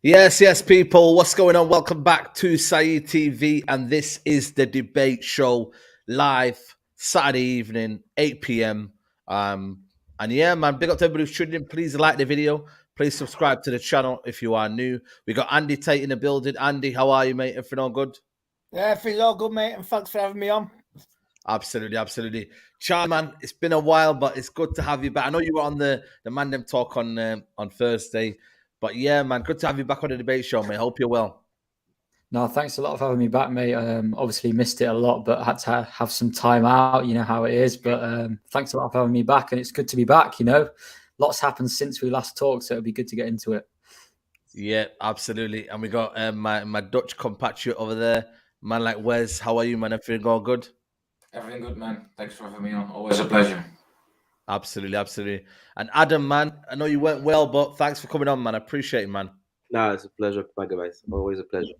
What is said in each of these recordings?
Yes, people. What's going on? Welcome back to Saeed TV, and this is the debate show live Saturday evening, 8 p.m. And yeah, man, big up to everybody who's tuning in. Please like the video. Please subscribe to the channel if you are new. We got Andy Tate in the building. Andy, how are you, mate? Everything all good? Yeah, everything's all good, mate, and thanks for having me on. Absolutely. Charlie, man, it's been a while, but it's good to have you back. I know you were on the Mandem talk on Thursday, but yeah, man, good to have you back on the debate show, mate. Hope you're well. No, thanks a lot for having me back, mate. Obviously missed it a lot, but had to have some time out. You know how it is. But thanks a lot for having me back, and it's good to be back. You know, lots happened since we last talked, so it'll be good to get into it. Yeah, absolutely. And we got my Dutch compatriot over there, man like Wes. How are you, man? Everything all good? Everything good, man. Thanks for having me on. Always a pleasure. Absolutely. And Adam, man, I know you went well, but thanks for coming on, man. I appreciate it, man. No, it's a pleasure, guys. Always a pleasure.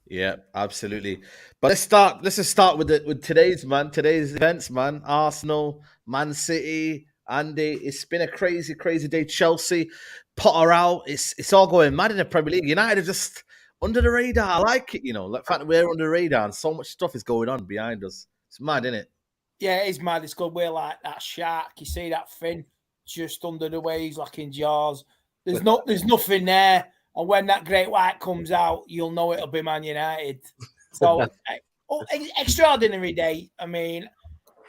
Yeah, absolutely. But let's just start with today's events, man. Arsenal, Man City, Andy. It's been a crazy day. Chelsea, Potter out. It's all going mad in the Premier League. United are just under the radar. I like it, the fact that we're under the radar and so much stuff is going on behind us. It's mad, isn't it? Yeah, it is mad. It's good. We're like that shark. You see that fin just under the waves, like in Jaws. There's nothing there. And when that great white comes out, you'll know it'll be Man United. So, extraordinary day. I mean,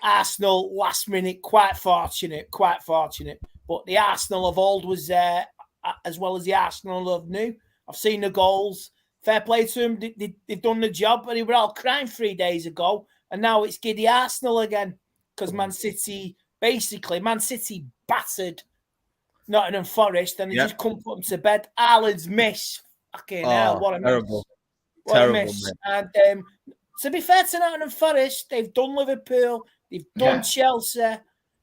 Arsenal last minute, quite fortunate. But the Arsenal of old was there, as well as the Arsenal of new. I've seen the goals. Fair play to them. They've done the job, but they were all crying 3 days ago. And now it's giddy Arsenal again because Man City battered Nottingham Forest, and they just couldn't put them to bed. Haaland's miss. Fucking hell, what a miss. What a miss. Man. And to be fair to Nottingham Forest, they've done Liverpool, they've done Chelsea,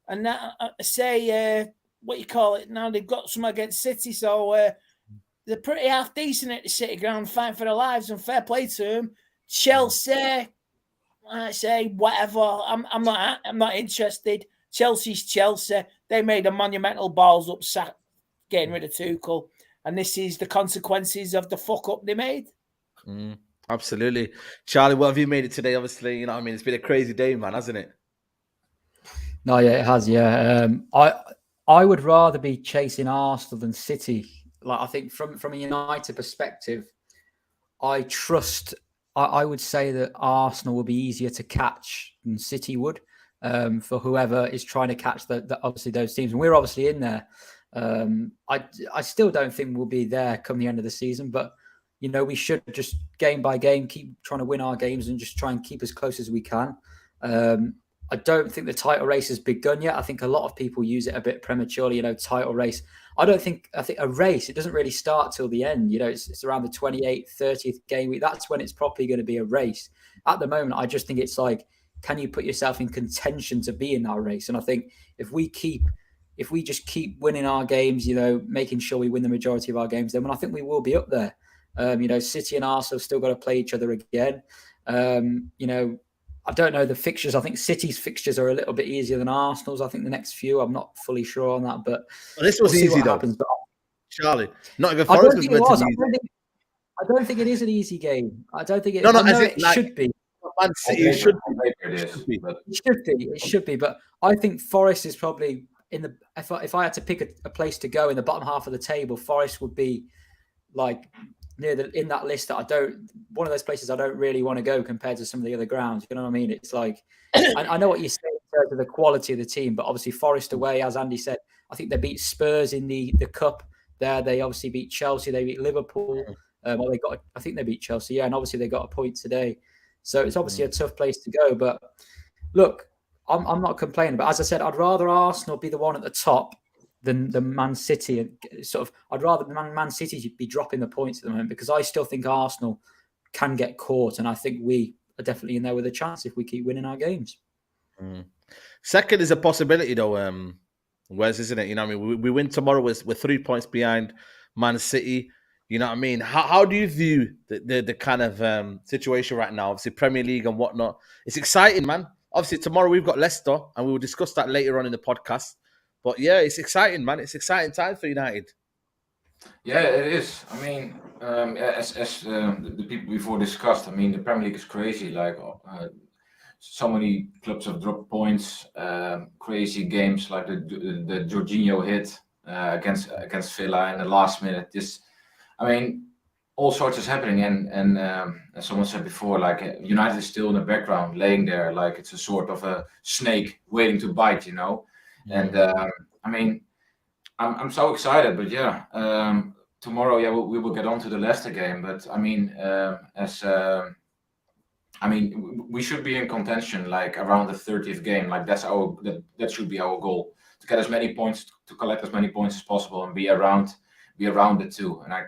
and now, what you call it, now they've got some against City, so they're pretty half-decent at the City ground, fighting for their lives, and fair play to them. Chelsea, I say whatever, I'm not interested. Chelsea's Chelsea. They made a monumental balls up sack getting rid of Tuchel. And this is the consequences of the fuck up they made. Absolutely. Charlie, what have you made it today? Obviously, you know what I mean? It's been a crazy day, man, hasn't it? No, yeah, it has, yeah. I would rather be chasing Arsenal than City. Like, I think from a United perspective, I would say that Arsenal will be easier to catch than City would. For whoever is trying to catch obviously those teams. And we're obviously in there. I still don't think we'll be there come the end of the season, but, we should just game by game keep trying to win our games and just try and keep as close as we can. I don't think the title race has begun yet. I think a lot of people use it a bit prematurely, title race. I think a race, it doesn't really start till the end. It's around the 28th, 30th game week. That's when it's probably going to be a race. At the moment, I just think it's like, can you put yourself in contention to be in that race? And I think if we just keep winning our games, making sure we win the majority of our games, then I think we will be up there. City and Arsenal have still got to play each other again. I don't know the fixtures. I think City's fixtures are a little bit easier than Arsenal's. I think the next few, I'm not fully sure on that, but this was easy though. Happens. But Charlie, Nottingham Forest was meant to be easy. I don't think it is an easy game. I don't think it. It should be. Man City, it should be. But I think Forest is probably in the. If I had to pick a place to go in the bottom half of the table, Forest would be like in that list. One of those places I don't really want to go compared to some of the other grounds. You know what I mean? It's like I know what you're saying in terms of the quality of the team, but obviously Forest away, as Andy said, I think they beat Spurs in the cup. There, they obviously beat Chelsea. They beat Liverpool. I think they beat Chelsea. Yeah, and obviously they got a point today. So it's obviously a tough place to go. But look, I'm not complaining. But as I said, I'd rather Arsenal be the one at the top than Man City. And I'd rather Man City be dropping the points at the moment because I still think Arsenal can get caught. And I think we are definitely in there with a chance if we keep winning our games. Second is a possibility though, Wes, isn't it? I mean, we win tomorrow with 3 points behind Man City. You know what I mean? How do you view the kind of situation right now? Obviously, Premier League and whatnot. It's exciting, man. Obviously, tomorrow we've got Leicester, and we will discuss that later on in the podcast. But yeah, it's exciting, man. It's exciting time for United. Yeah, it is. I mean, as the people before discussed, I mean, the Premier League is crazy. Like, so many clubs have dropped points. Crazy games like the Jorginho hit against Villa in the last minute. I mean, all sorts is happening, and as someone said before, like United is still in the background, laying there, like it's a sort of a snake waiting to bite, you know. And I mean, I'm so excited, but yeah, tomorrow, yeah, we will get on to the Leicester game. But I mean, we should be in contention like around the 30th game. Like that should be our goal, to get as many points, to collect as many points as possible, and be around it too. And I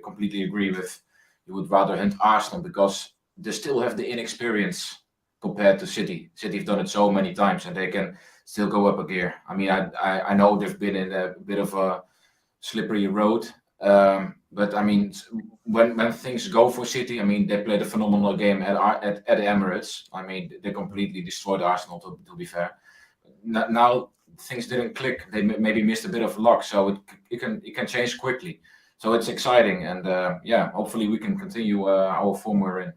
completely agree with you. Would rather hint Arsenal because they still have the inexperience compared to City. City have done it so many times, and they can still go up a gear. I mean, I know they've been in a bit of a slippery road, but I mean, when things go for City, I mean, they played a phenomenal game at the Emirates. I mean, they completely destroyed Arsenal. To be fair, now things didn't click. They maybe missed a bit of luck, so it can change quickly. So it's exciting, and yeah, hopefully we can continue our form we're in.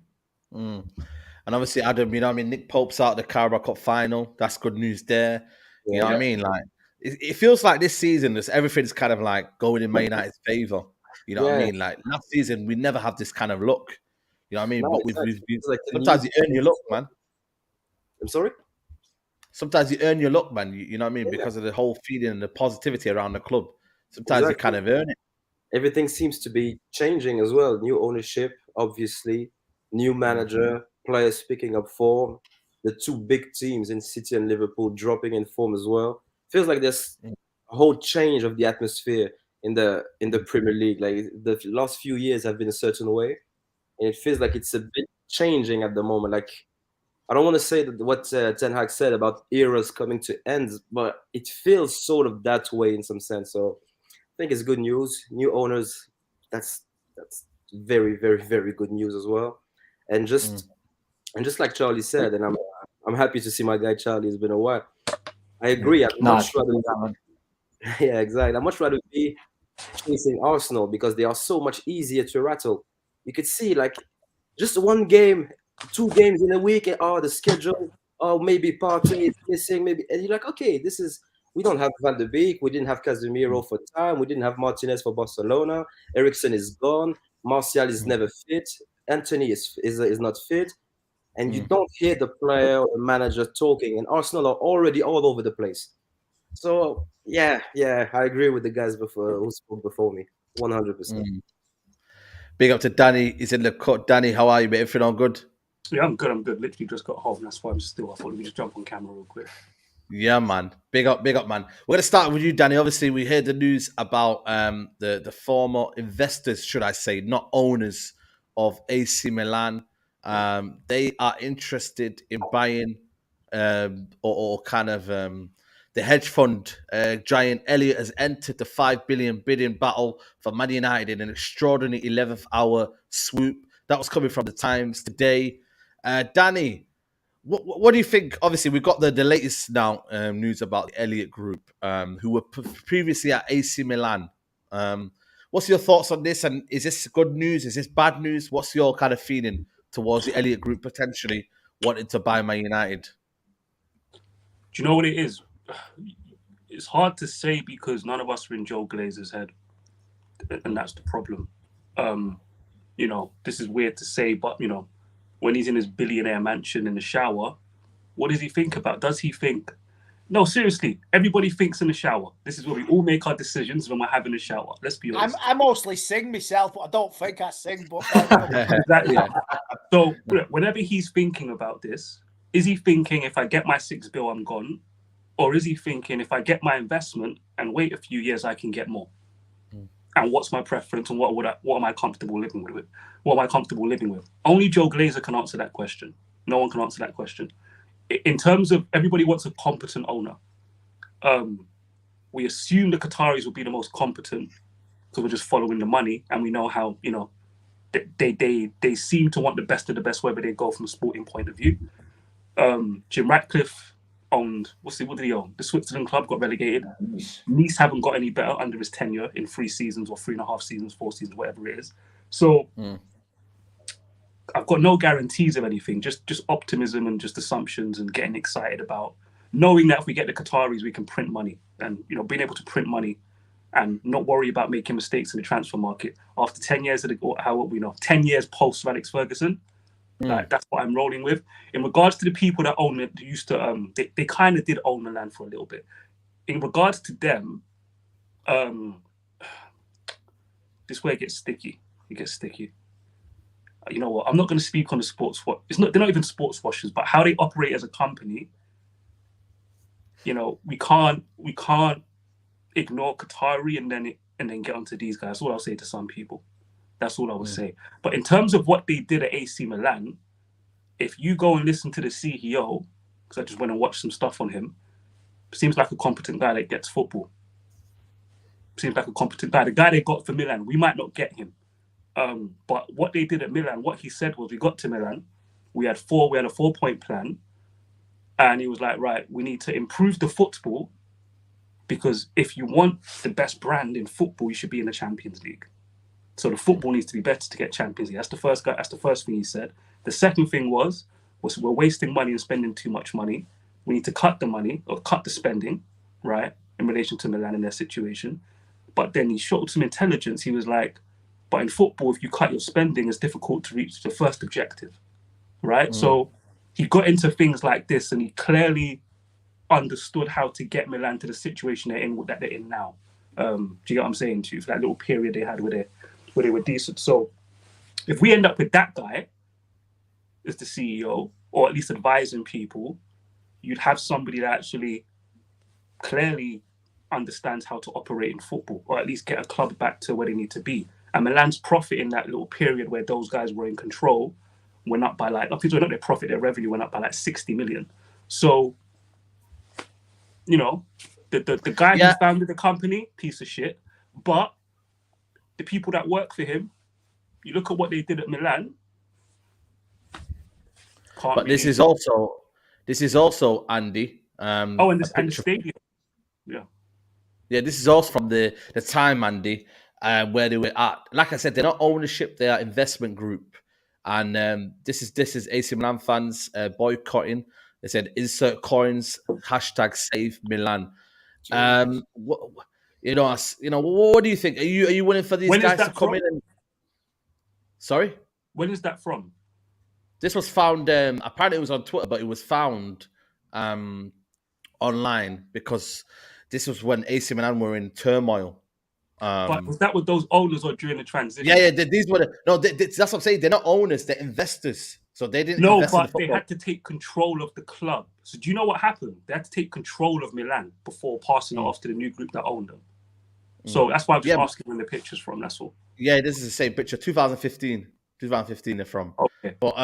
And obviously, Adam, you know what I mean? Nick Pope's out of the Carabao Cup final. That's good news there. You know what I mean? Like, it feels like this season, everything's kind of like going in Man United's favour. You know what I mean? Like, last season, we never have this kind of luck. You know what I mean? No, But exactly. we've sometimes you earn your luck, man. I'm sorry? Sometimes you earn your luck, man. You know what I mean? Because of the whole feeling and the positivity around the club. Sometimes you kind of earn it. Everything seems to be changing as well. New ownership, obviously, new manager, players picking up form. The two big teams in City and Liverpool dropping in form as well. Feels like there's a whole change of the atmosphere in the Premier League. Like the last few years have been a certain way, and it feels like it's a bit changing at the moment. Like, I don't want to say that what Ten Hag said about eras coming to ends, but it feels sort of that way in some sense. So I think it's good news. New owners, that's very, very, very good news as well. And just like Charlie said, and I'm happy to see my guy Charlie. It's been a while. I agree. I'd much rather. Yeah, exactly. I'd much rather be chasing Arsenal because they are so much easier to rattle. You could see like just one game, 2 games in a week, and the schedule, maybe Partey is missing, maybe, and you're like, okay, this is. We don't have Van de Beek. We didn't have Casemiro for time. We didn't have Martinez for Barcelona. Eriksen is gone. Martial is never fit. Anthony is not fit. And you don't hear the player or the manager talking. And Arsenal are already all over the place. So, yeah, I agree with the guys who spoke before me. 100%. Big up to Danny. He's in the cut. Danny, how are you, mate? Everything all good? Yeah, I'm good. Literally just got home. That's why I thought we just jump on camera real quick. Yeah, man. Big up, man. We're gonna start with you, Danny. Obviously, we heard the news about the former investors, should I say, not owners of AC Milan. They are interested in buying or kind of the hedge fund giant Elliot has entered the $5 billion bidding battle for Man United in an extraordinary 11th hour swoop. That was coming from the Times today. Danny, what do you think? Obviously, we've got the latest now news about the Elliot Group, who were previously at AC Milan. What's your thoughts on this? And is this good news? Is this bad news? What's your kind of feeling towards the Elliot Group potentially wanting to buy Man United? Do you know what it is? It's hard to say because none of us are in Joe Glazer's head, and that's the problem. This is weird to say, but when he's in his billionaire mansion in the shower, what does he think about? Does he think? No, seriously, everybody thinks in the shower. This is where we all make our decisions when we're having a shower. Let's be honest. I mostly sing myself, but I don't think I sing. But exactly. So whenever he's thinking about this, is he thinking if I get my 6 bill, I'm gone? Or is he thinking if I get my investment and wait a few years, I can get more? And what's my preference and what am I comfortable living with? What am I comfortable living with? Only Joe Glazer can answer that question. No one can answer that question. In terms of everybody wants a competent owner. We assume the Qataris will be the most competent because we're just following the money, and we know how they seem to want the best of the best wherever they go from a sporting point of view. Jim Ratcliffe, owned, what did he own? The Switzerland club got relegated. Nice haven't got any better under his tenure in 3 seasons or 3.5 seasons, 4 seasons, whatever it is. So I've got no guarantees of anything, just optimism and just assumptions and getting excited about knowing that if we get the Qataris, we can print money, and being able to print money and not worry about making mistakes in the transfer market. After 10 years of 10 years post Alex Ferguson, that's what I'm rolling with. In regards to the people that own it, used to they kind of did own the land for a little bit. In regards to them, this way it gets sticky. It gets sticky. You know what? I'm not going to speak on the sports. They're not even sports washers, but how they operate as a company. We can't ignore Qatari and then get onto these guys. That's all I'll say to some people. That's all I would say. But in terms of what they did at AC Milan, if you go and listen to the CEO, because I just went and watched some stuff on him, seems like a competent guy that gets football. Seems like a competent guy. The guy they got for Milan, we might not get him. But what they did at Milan, what he said was, we got to Milan, we had a 4-point plan, and he was like, right, we need to improve the football, because if you want the best brand in football, you should be in the Champions League. So the football needs to be better to get Champions League. That's the first thing he said. The second thing was we're wasting money and spending too much money. We need to cut the money or cut the spending, right, in relation to Milan and their situation. But then he showed some intelligence. He was like, but in football, if you cut your spending, it's difficult to reach the first objective, right? So he got into things like this, and he clearly understood how to get Milan to the situation that they're in now. Do you get what I'm saying to you? For that little period they had where they were decent. So if we end up with that guy as the CEO, or at least advising people, you'd have somebody that actually clearly understands how to operate in football, or at least get a club back to where they need to be. And Milan's profit in that little period where those guys were in control went up by not their profit, their revenue went up by 60 million. So, the guy who founded the company, piece of shit, but the people that work for him, you look at what they did at Milan. But this is also Andy. And the stadium. Yeah, this is also from the time, Andy, where they were at. Like I said, they're not ownership; they are investment group. And this is AC Milan fans boycotting. They said insert coins #save Milan. What do you think? Are you willing for these guys to come in? Sorry, when is that from? This was found. Apparently, it was on Twitter, but it was found online because this was when AC Milan were in turmoil. But was that with those owners or during the transition? Yeah. These were that's what I'm saying. They're not owners; they're investors. So they didn't. No, but they had to take control of the club. So do you know what happened? They had to take control of Milan before passing it off to the new group that owned them. So that's why I'm just asking when the picture's from. That's all. Yeah, this is the same picture. 2015 they're from. Okay. But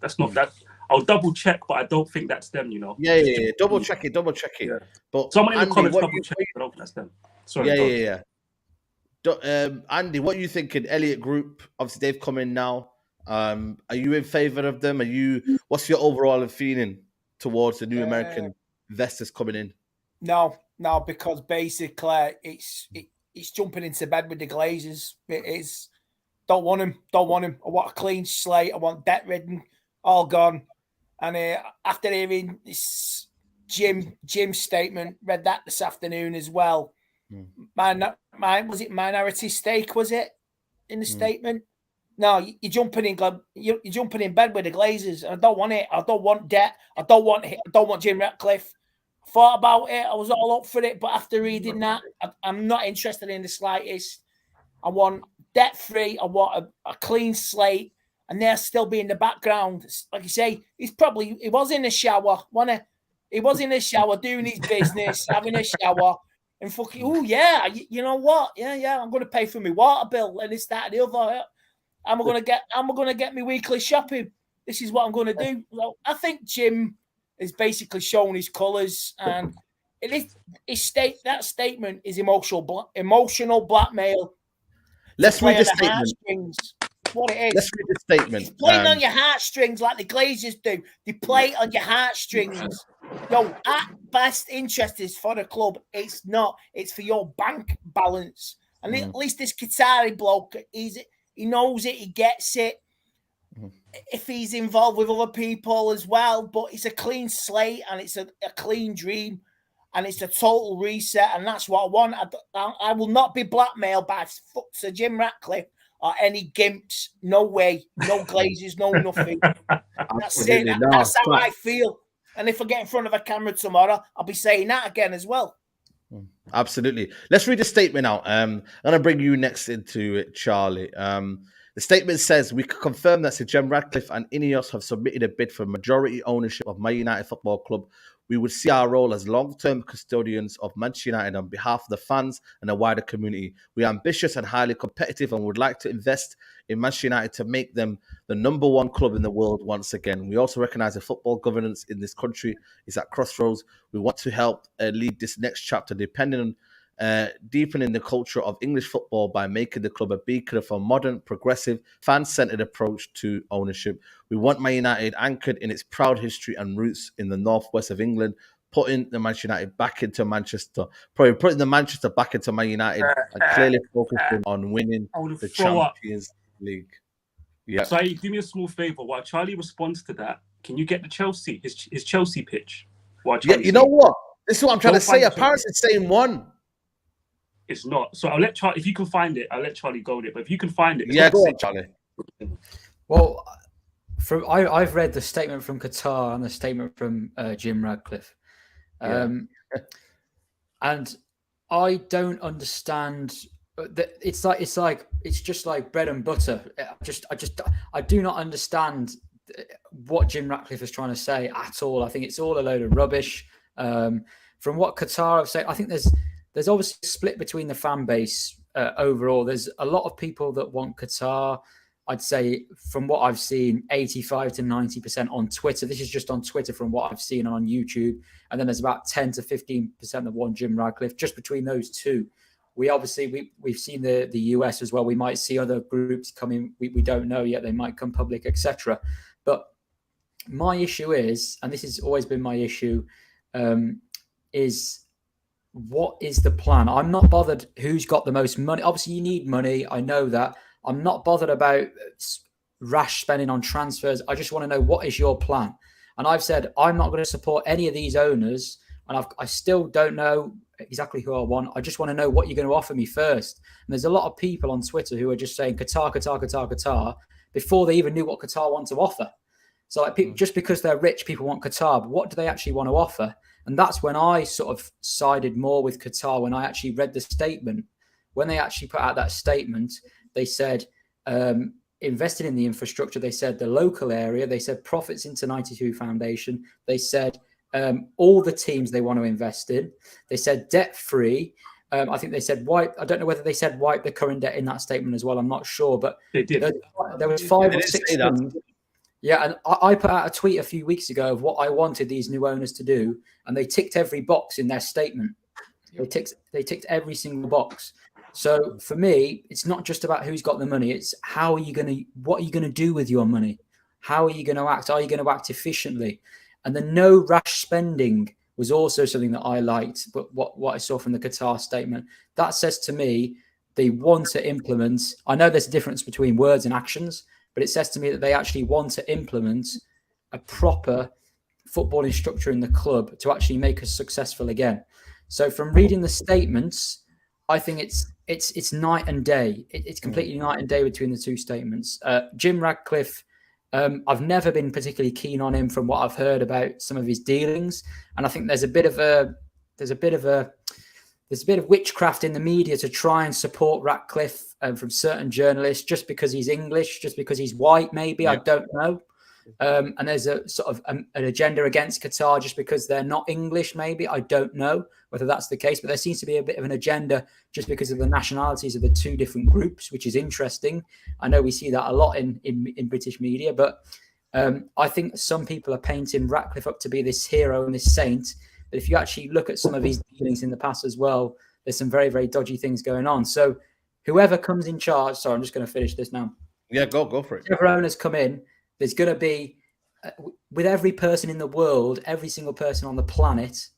that's not that. I'll double check, but I don't think that's them. Yeah. Double check it. Yeah. But someone in the comments double check. I don't think that's them. Sorry. Yeah. Andy, what are you thinking? Elliot Group, obviously they've come in now. Are you in favor of them? What's your overall feeling towards the new American investors coming in? No, because basically it's jumping into bed with the Glazers. It is. Don't want him. I want a clean slate. I want debt ridden, all gone. And after hearing this Jim's statement, read that this afternoon as well. Was it minority stake? Was it in the statement? No, you're jumping in bed with the Glazers. I don't want it. I don't want debt. I don't want Jim Ratcliffe. Thought about it. I was all up for it, but after reading that, I'm not interested in the slightest. I want debt free. I want a clean slate, and they'll still be in the background. Like you say, he was in the shower. He was in the shower doing his business, having a shower. And fucking, you know what? Yeah, I'm going to pay for my water bill and this, that, and the other. I'm going to get my weekly shopping. This is what I'm going to do. Well, I think Jim is basically showing his colours, and that statement is emotional blackmail. Let's read the statement. That's what it is. Let's read the statement. It's playing on your heartstrings like the Glazers do. They play on your heartstrings. Yo, at best interest is for the club. It's not. It's for your bank balance. And at least this Qatari bloke, he knows it. He gets it. If he's involved with other people as well, but it's a clean slate and it's a clean dream and it's a total reset, and that's what I want. I will not be blackmailed by Sir Jim Ratcliffe or any gimps. No way. No Glazers, no nothing. That's it. That's how I feel. And if I get in front of a camera tomorrow, I'll be saying that again as well. Absolutely. Let's read the statement out. I'm going to bring you next into it, Charlie. The statement says, we can confirm that Sir Jim Radcliffe and Ineos have submitted a bid for majority ownership of Man United Football Club. We would see our role as long-term custodians of Manchester United on behalf of the fans and the wider community. We are ambitious and highly competitive and would like to invest in Manchester United to make them the number one club in the world once again. We also recognise that football governance in this country is at crossroads. We want to help lead this next chapter, deepening the culture of English football by making the club a beacon of a modern, progressive, fan-centred approach to ownership. We want Man United anchored in its proud history and roots in the northwest of England, putting the Manchester United back into Manchester, probably putting the Manchester back into Man United and clearly focusing on winning the Champions League. Yeah. So do me a small favour. While Charlie responds to that, can you get the Chelsea, his Chelsea pitch? Yeah, you know what? This is what I'm trying to say. Apparently it's saying one. It's not. So I'll let Charlie, if you can find it, I'll let Charlie go with it. But if you can find it, yeah, go on, Charlie. Well, I've read the statement from Qatar and the statement from Jim Radcliffe, and I don't understand. It's just like bread and butter. I do not understand what Jim Ratcliffe is trying to say at all. I think it's all a load of rubbish. From what Qatar have said, I think there's obviously a split between the fan base overall. There's a lot of people that want Qatar. I'd say from what I've seen, 85 to 90% on Twitter. This is just on Twitter from what I've seen on YouTube. And then there's about 10 to 15% that want Jim Radcliffe. Just between those two. We've seen the US as well. We might see other groups coming. We don't know yet. They might come public, etc. But my issue is, and this has always been my issue, is what is the plan? I'm not bothered who's got the most money. Obviously, you need money. I know that. I'm not bothered about rash spending on transfers. I just want to know, what is your plan? And I've said I'm not going to support any of these owners. And I still don't know exactly who I want. I just want to know what you're going to offer me first. And there's a lot of people on Twitter who are just saying Qatar, Qatar, Qatar, Qatar, before they even knew what Qatar want to offer. So like people, just because they're rich, people want Qatar, but what do they actually want to offer? And that's when I sort of sided more with Qatar, when I actually read the statement. When they actually put out that statement, they said invested in the infrastructure. They said the local area. They said profits into 92 Foundation. They said all the teams they want to invest in. They said debt-free. I think they said wipe. I don't know whether they said wipe the current debt in that statement as well. I'm not sure, but they did. There was 5 or 6 things. Yeah, and I put out a tweet a few weeks ago of what I wanted these new owners to do, and they ticked every box in their statement. They ticked every single box. So for me, it's not just about who's got the money. It's what are you going to do with your money? How are you going to act? Are you going to act efficiently? And the no rash spending was also something that I liked. But what I saw from the Qatar statement, that says to me they want to implement. I know there's a difference between words and actions, but it says to me that they actually want to implement a proper footballing structure in the club to actually make us successful again. So from reading the statements, I think it's night and day. It's completely night and day between the two statements. Jim Radcliffe, I've never been particularly keen on him from what I've heard about some of his dealings, and I think there's a bit of witchcraft in the media to try and support Ratcliffe from certain journalists just because he's English, just because he's white, maybe. Yeah. I don't know. And there's a sort of an agenda against Qatar just because they're not English, maybe. I don't know whether that's the case, but there seems to be a bit of an agenda just because of the nationalities of the two different groups, which is interesting. I know we see that a lot in British media, but I think some people are painting Ratcliffe up to be this hero and this saint. But if you actually look at some of his dealings in the past as well, there's some very, very dodgy things going on. So whoever comes in charge, sorry, I'm just going to finish this now. Yeah, go for it. Whichever owners come in, there's going to be, with every person in the world, every single person on the planet,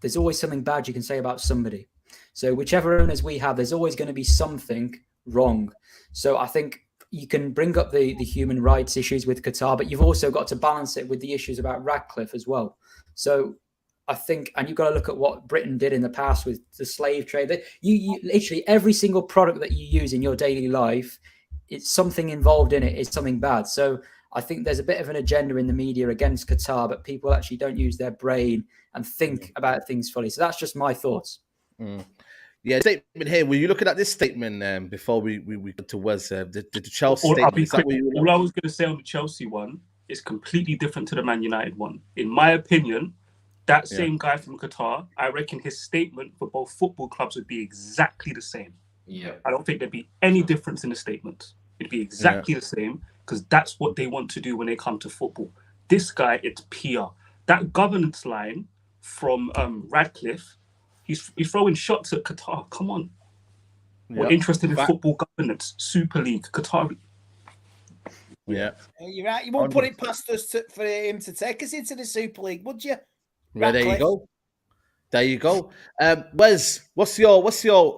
there's always something bad you can say about somebody. So whichever owners we have, there's always going to be something wrong. So I think you can bring up the human rights issues with Qatar, but you've also got to balance it with the issues about Radcliffe as well. So I think, and you've got to look at what Britain did in the past with the slave trade. You literally every single product that you use in your daily life, it's something involved in it, it's something bad. So I think there's a bit of an agenda in the media against Qatar, but people actually don't use their brain and think about things fully. So that's just my thoughts. Yeah, statement here. Were you looking at this statement before we got to Wes? The Chelsea statement. All I was going to say on the Chelsea one is completely different to the Man United one. In my opinion, that same guy from Qatar, I reckon his statement for both football clubs would be exactly the same. Yeah, I don't think there'd be any difference in the statement. It'd be exactly the same because that's what they want to do when they come to football. This guy, it's PR. That governance line from Radcliffe, he's throwing shots at Qatar. Come on. We're interested in football governance, Super League, Qatar. Yeah. You're right. You won't put it past us for him to take us into the Super League, would you? Well, there you go. There you go. Wes, what's your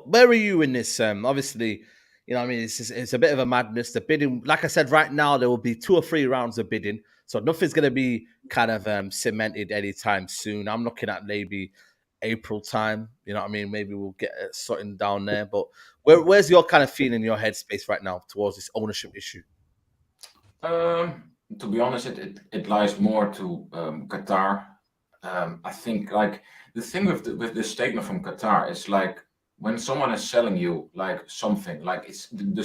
where are you in this? Obviously, you know what I mean, it's a bit of a madness. The bidding, like I said, right now there will be 2 or 3 rounds of bidding. So nothing's gonna be kind of cemented anytime soon. I'm looking at maybe April time. You know what I mean? Maybe we'll get something down there. But where's your kind of feeling in your headspace right now towards this ownership issue? To be honest, it lies more to Qatar. I think like the thing with this statement from Qatar is like when someone is selling you like something, like it's the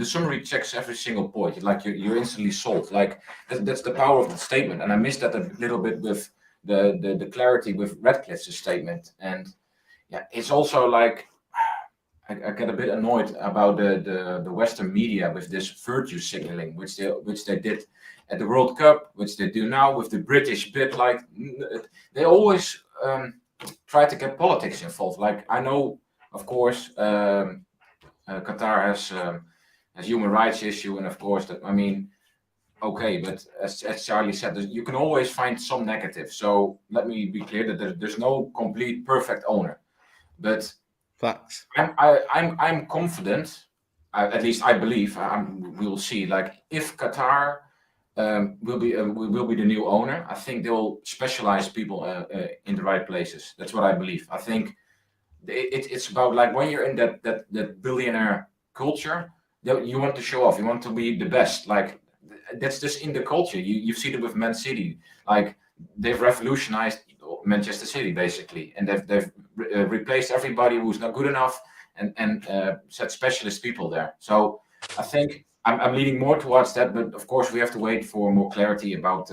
summary checks every single point. Like you're instantly sold. Like that's the power of the statement. And I missed that a little bit with the clarity with Ratcliffe's statement. And yeah, it's also like I get a bit annoyed about the Western media with this virtue signaling, which they did at the World Cup, which they do now with the British bit. Like they always try to get politics involved. Like I know, of course, Qatar has human rights issue, and of course that I mean, okay, but as Charlie said, you can always find some negative. So let me be clear that there's no complete perfect owner, but. Facts. I'm confident. At least I believe. We will see. Like if Qatar will be the new owner, I think they will specialize people in the right places. That's what I believe. I think it's about like when you're in that billionaire culture, you want to show off. You want to be the best. Like that's just in the culture. You've seen it with Man City. Like they've revolutionized Manchester City basically, and they've replaced everybody who's not good enough and set specialist people there. So I think I'm leaning more towards that, but of course we have to wait for more clarity about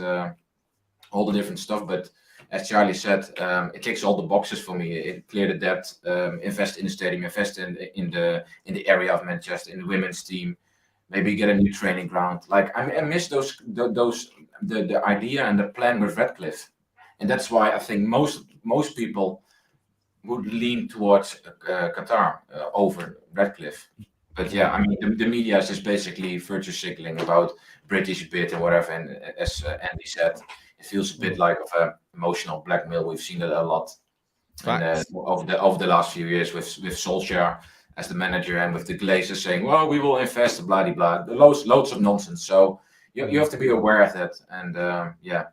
all the different stuff. But as Charlie said, it ticks all the boxes for me. It cleared the debt, invest in the stadium, invest in the area of Manchester, in the women's team, maybe get a new training ground. Like I miss the idea and the plan with Radcliffe. And that's why I think most people would lean towards Qatar over Radcliffe. But yeah, I mean, the media is just basically virtue signaling about British bid and whatever. And as Andy said, it feels a bit like of emotional blackmail. We've seen that a lot over the last few years with Solskjaer as the manager and with the Glazers saying, well, we will invest, blah, blah, blah. Loads of nonsense. So you have to be aware of that. And yeah.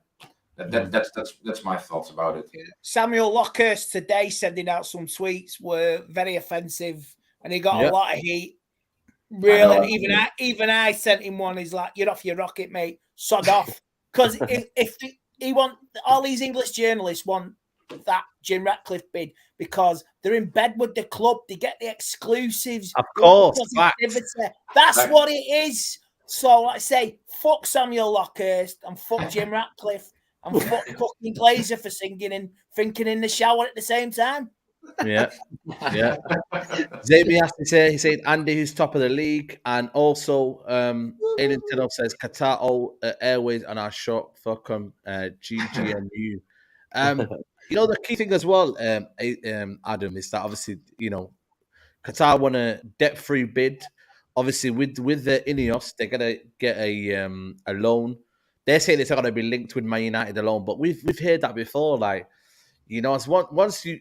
That's my thoughts about it. Samuel Weghorst today sending out some tweets were very offensive, and he got a lot of heat. Really, even I sent him one. He's like, "You're off your rocket, mate. Sod off." Because if he want all these English journalists want that Jim Ratcliffe bid because they're in bed with the club. They get the exclusives. Of course, that's what it is. So like I say, fuck Samuel Weghorst and fuck Jim Ratcliffe. I'm fucking Glazer for singing and thinking in the shower at the same time. Yeah. Zamie has to say, he said Andy, who's top of the league, and also Aiden Tino says Qatar Airways and our short fucking GGNU. You know the key thing as well, Adam, is that obviously Qatar won a debt-free bid. Obviously, with the Ineos, they're gonna get a loan. They're saying it's going to be linked with Man United alone, but we've heard that before. Like, you know, once you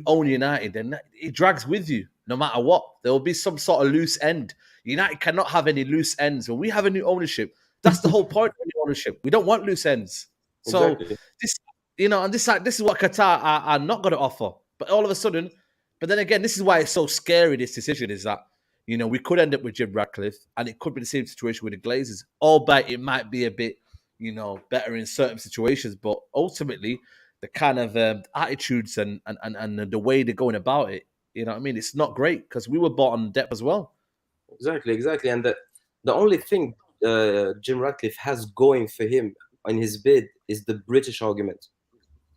own United, then it drags with you no matter what. There will be some sort of loose end. United cannot have any loose ends. When we have a new ownership, that's the whole point of new ownership. We don't want loose ends. So Exactly. this, you know, and this is what Qatar are not going to offer. But all of a sudden, but then again, this is why it's so scary. This decision is that, you know, we could end up with Jim Ratcliffe, and it could be the same situation with the Glazers. Albeit it might be a bit, you know, better in certain situations, but ultimately the kind of attitudes and the way they're going about it, you know what I mean? It's not great because we were bought on depth as well. Exactly. And the only thing Jim Ratcliffe has going for him in his bid is the British argument.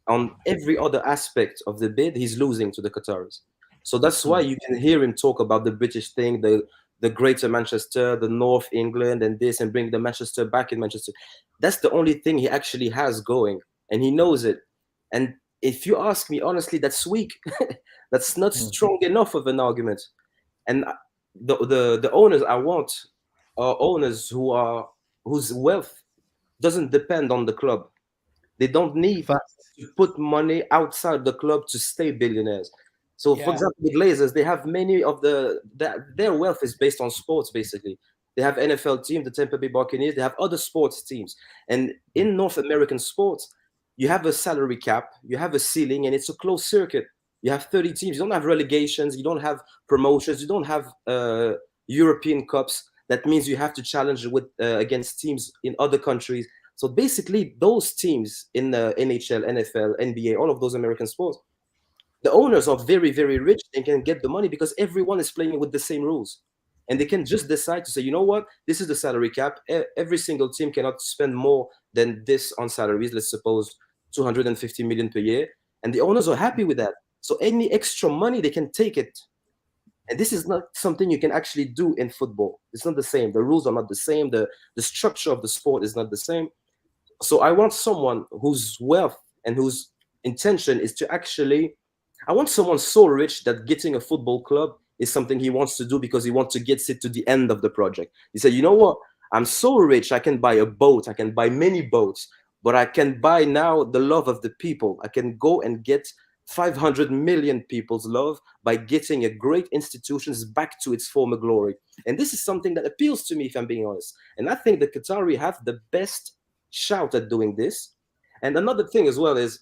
On every other aspect of the bid, he's losing to the Qataris. So that's why you can hear him talk about the British thing, the Greater Manchester, the North England, and this, and bring the Manchester back in Manchester. That's the only thing he actually has going, and he knows it. And if you ask me honestly, that's weak. That's not strong enough of an argument. And the owners I want are owners whose wealth doesn't depend on the club. They don't need to put money outside the club to stay billionaires. So, for example, the Glazers, they have many of their wealth is based on sports, basically. They have NFL teams, the Tampa Bay Buccaneers, they have other sports teams. And in North American sports, you have a salary cap, you have a ceiling, and it's a closed circuit. You have 30 teams. You don't have relegations, you don't have promotions, you don't have European Cups. That means you have to challenge against teams in other countries. So basically, those teams in the NHL, NFL, NBA, all of those American sports, the owners are very, very rich and can get the money because everyone is playing with the same rules. And they can just decide to say, you know what, this is the salary cap. Every single team cannot spend more than this on salaries. Let's suppose 250 million per year. And the owners are happy with that. So any extra money, they can take it. And this is not something you can actually do in football. It's not the same. The rules are not the same. The structure of the sport is not the same. So I want someone whose wealth and whose intention is to actually, I want someone so rich that getting a football club is something he wants to do because he wants to get it to the end of the project. He said, you know what? I'm so rich, I can buy a boat, I can buy many boats, but I can buy now the love of the people. I can go and get 500 million people's love by getting a great institutions back to its former glory. And this is something that appeals to me, if I'm being honest. And I think the Qatari have the best shout at doing this. And another thing as well is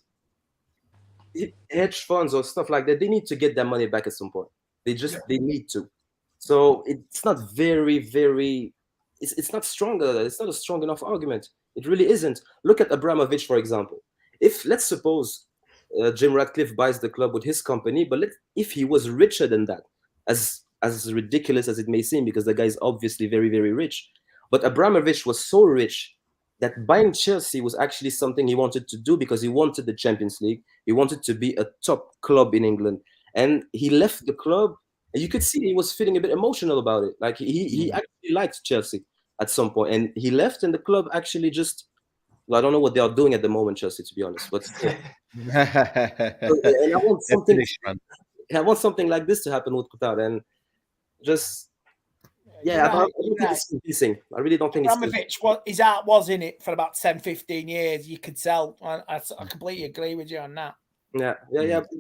hedge funds or stuff like that, they need to get their money back at some point. They need to. So it's not it's not stronger. It's not a strong enough argument. It really isn't. Look at Abramovich, for example. If, let's suppose, Jim Ratcliffe buys the club with his company, but if he was richer than that, as ridiculous as it may seem, because the guy is obviously very, very rich, but Abramovich was so rich that buying Chelsea was actually something he wanted to do because he wanted the Champions League. He wanted to be a top club in England. And he left the club, and you could see he was feeling a bit emotional about it. Like he actually liked Chelsea at some point, and he left, and the club actually just, well, I don't know what they are doing at the moment, Chelsea, to be honest. But and I want something like this to happen with Qatar, and just I don't think it's convincing. I really don't think Abramovich, his art was in it for about 10, 15 years. You could tell. I completely agree with you on that. Yeah.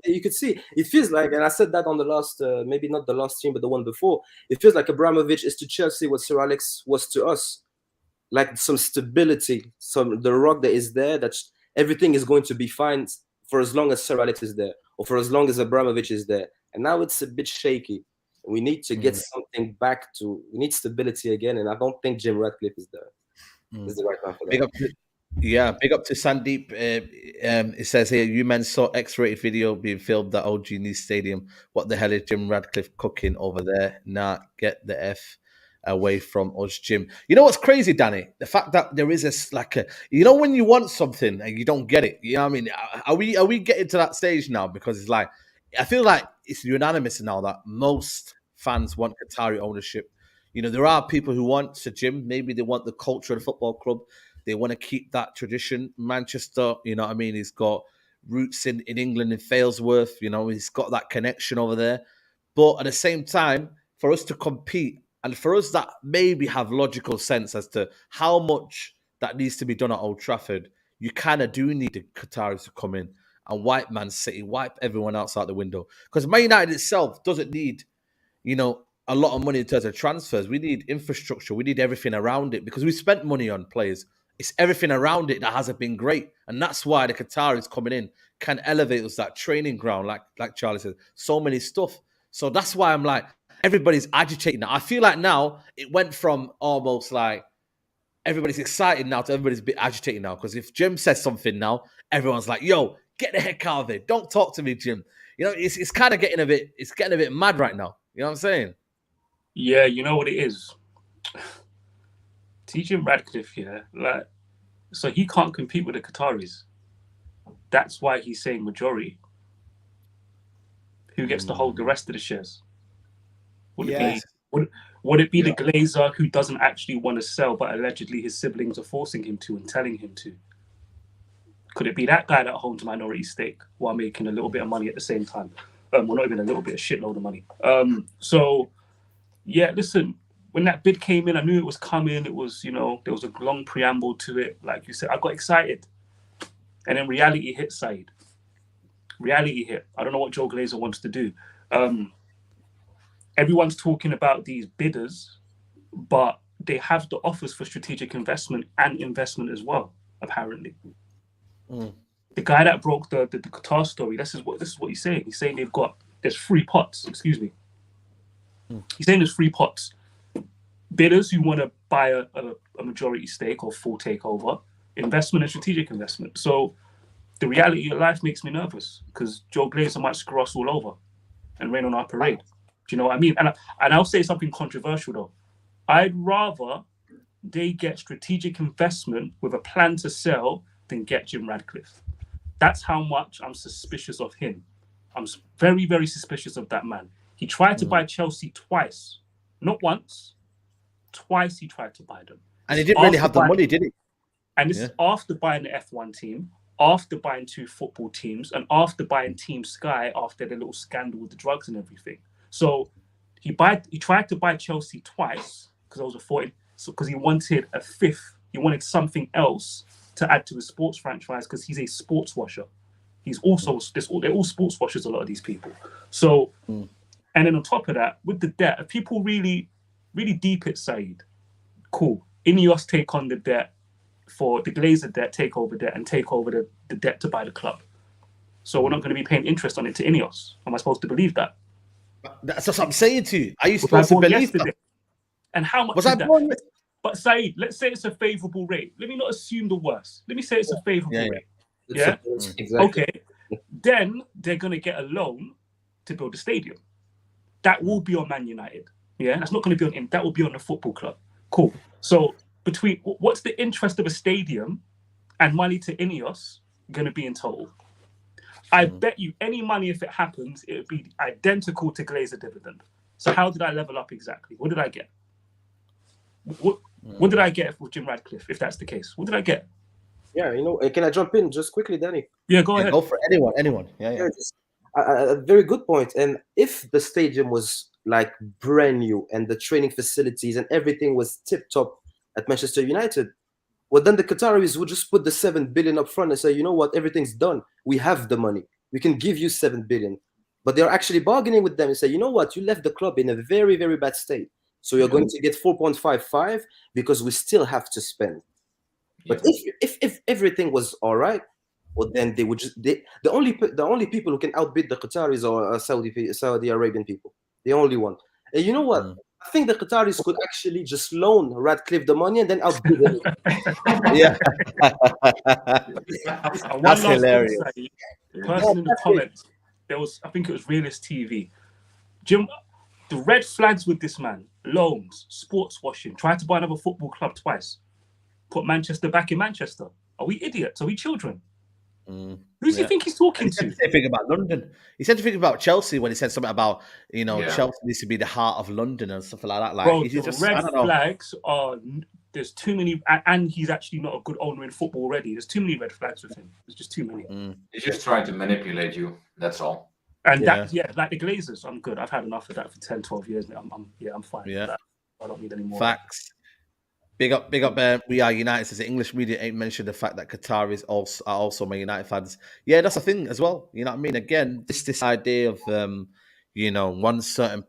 You could see. It feels like, and I said that on the last, maybe not the last team, but the one before. It feels like Abramovich is to Chelsea what Sir Alex was to us. Like some stability, the rock that is there, that everything is going to be fine for as long as Sir Alex is there, or for as long as Abramovich is there. And now it's a bit shaky. We need to get something back to. We need stability again, and I don't think Jim Ratcliffe is the right man for that. Big up to Sandeep. It says here, you men saw X-rated video being filmed at OG News Stadium. What the hell is Jim Ratcliffe cooking over there? Nah, get the F away from us, Jim. You know what's crazy, Danny? The fact that there is you know, when you want something and you don't get it. You know what I mean? Are we getting to that stage now? Because it's like, I feel like it's unanimous now that most fans want Qatari ownership. You know, there are people who want Sir Jim. Maybe they want the culture of the football club. They want to keep that tradition. Manchester, you know what I mean? He's got roots in England, in Failsworth. You know, he's got that connection over there. But at the same time, for us to compete And for us that maybe have logical sense as to how much that needs to be done at Old Trafford, you kind of do need the Qataris to come in and wipe Man City, wipe everyone else out the window. Because Man United itself doesn't need, a lot of money in terms of transfers. We need infrastructure. We need everything around it because we spent money on players. It's everything around it that hasn't been great. And that's why the Qataris coming in can elevate us, that training ground, like Charlie said, so many stuff. So that's why I'm like, everybody's agitating now. I feel like now it went from almost like everybody's excited now to everybody's a bit agitated now. Because if Jim says something now, everyone's like, yo, get the heck out of it. Don't talk to me, Jim. It's kind of getting a bit mad right now. You know what I'm saying? Yeah, you know what it is. Teaching Radcliffe, so he can't compete with the Qataris. That's why he's saying majority. Who gets to hold the rest of the shares? Would it be the Glazer who doesn't actually want to sell, but allegedly his siblings are forcing him to and telling him to? Could it be that guy that holds minority stake while making a little bit of money at the same time? Well, not even a little bit, a shitload of money. Yeah, listen, when that bid came in, I knew it was coming. It was, there was a long preamble to it. Like you said, I got excited. And then reality hit, Said. Reality hit. I don't know what Joe Glazer wants to do. Everyone's talking about these bidders, but they have the offers for strategic investment and investment as well, apparently. The guy that broke the Qatar story, this is what he's saying. He's saying there's 3 pots, excuse me. He's saying there's 3 pots. Bidders who want to buy a majority stake or full takeover, investment and strategic investment. So the reality of life makes me nervous because Joe Glazer might screw us all over and rain on our parade. Do you know what I mean? And I'll say something controversial though. I'd rather they get strategic investment with a plan to sell than get Jim Radcliffe. That's how much I'm suspicious of him. I'm very, very suspicious of that man. He tried to buy Chelsea twice. Not once. Twice he tried to buy them. And he didn't really have the money, did he? And this is after buying the F1 team, after buying 2 football teams, and after buying Team Sky after the little scandal with the drugs and everything. So he tried to buy Chelsea twice because I was afforded. So because he wanted a 5th, he wanted something else to add to his sports franchise because he's a sports washer. He's also they're all sports washers. A lot of these people. So, and then on top of that, with the debt, if people really, really deep it, Said, cool. Ineos take on the debt for the Glazer debt, take over debt, and take over the debt to buy the club. So we're not going to be paying interest on it to Ineos. Am I supposed to believe that? That's what I'm saying to you. Are you supposed to believe that? And how much was is that? But Said, let's say it's a favourable rate. Let me not assume the worst. Let me say it's a favourable rate. Yeah? Exactly. Okay. Then they're going to get a loan to build a stadium. That will be on Man United. Yeah? That's not going to be that will be on the football club. Cool. So between what's the interest of a stadium and money to Ineos going to be in total? I bet you any money, if it happens, it would be identical to Glazer dividend. So how did I level up exactly? What did I get? What did I get with Jim Radcliffe, if that's the case? What did I get? Yeah, can I jump in just quickly, Danny? Yeah, go ahead. Go for anyone. Yeah. A very good point. And if the stadium was like brand new and the training facilities and everything was tip top at Manchester United, well, then the Qataris would just put the 7 billion up front and say, you know what, everything's done. We have the money. We can give you 7 billion. But they're actually bargaining with them and say, you know what, you left the club in a very, very bad state. So you're going to get 4.55 because we still have to spend. But if everything was all right, well, then they would just the only people who can outbid the Qataris are Saudi Arabian people. The only one. And you know what? I think the Qataris could actually just loan Radcliffe the money and then outbid him. Yeah. That's hilarious. Person in the comments, I think it was Realist TV. Jim, the red flags with this man: loans, sports washing, tried to buy another football club twice, put Manchester back in Manchester. Are we idiots? Are we children? Who does he think he's talking to? He said something about London. He said something about Chelsea when he said something about, Chelsea needs to be the heart of London and stuff like that. Like, bro, the red flags are, there's too many, and he's actually not a good owner in football already. There's too many red flags with him. There's just too many. He's just trying to manipulate you. That's all. And like the Glazers, I'm good. I've had enough of that for 10, 12 years now. I'm fine with that. I don't need any more. Facts. Big up. We Are United says the English media ain't mentioned the fact that Qatar are also Man United fans. Yeah, that's a thing as well. You know what I mean? Again, this idea of one certain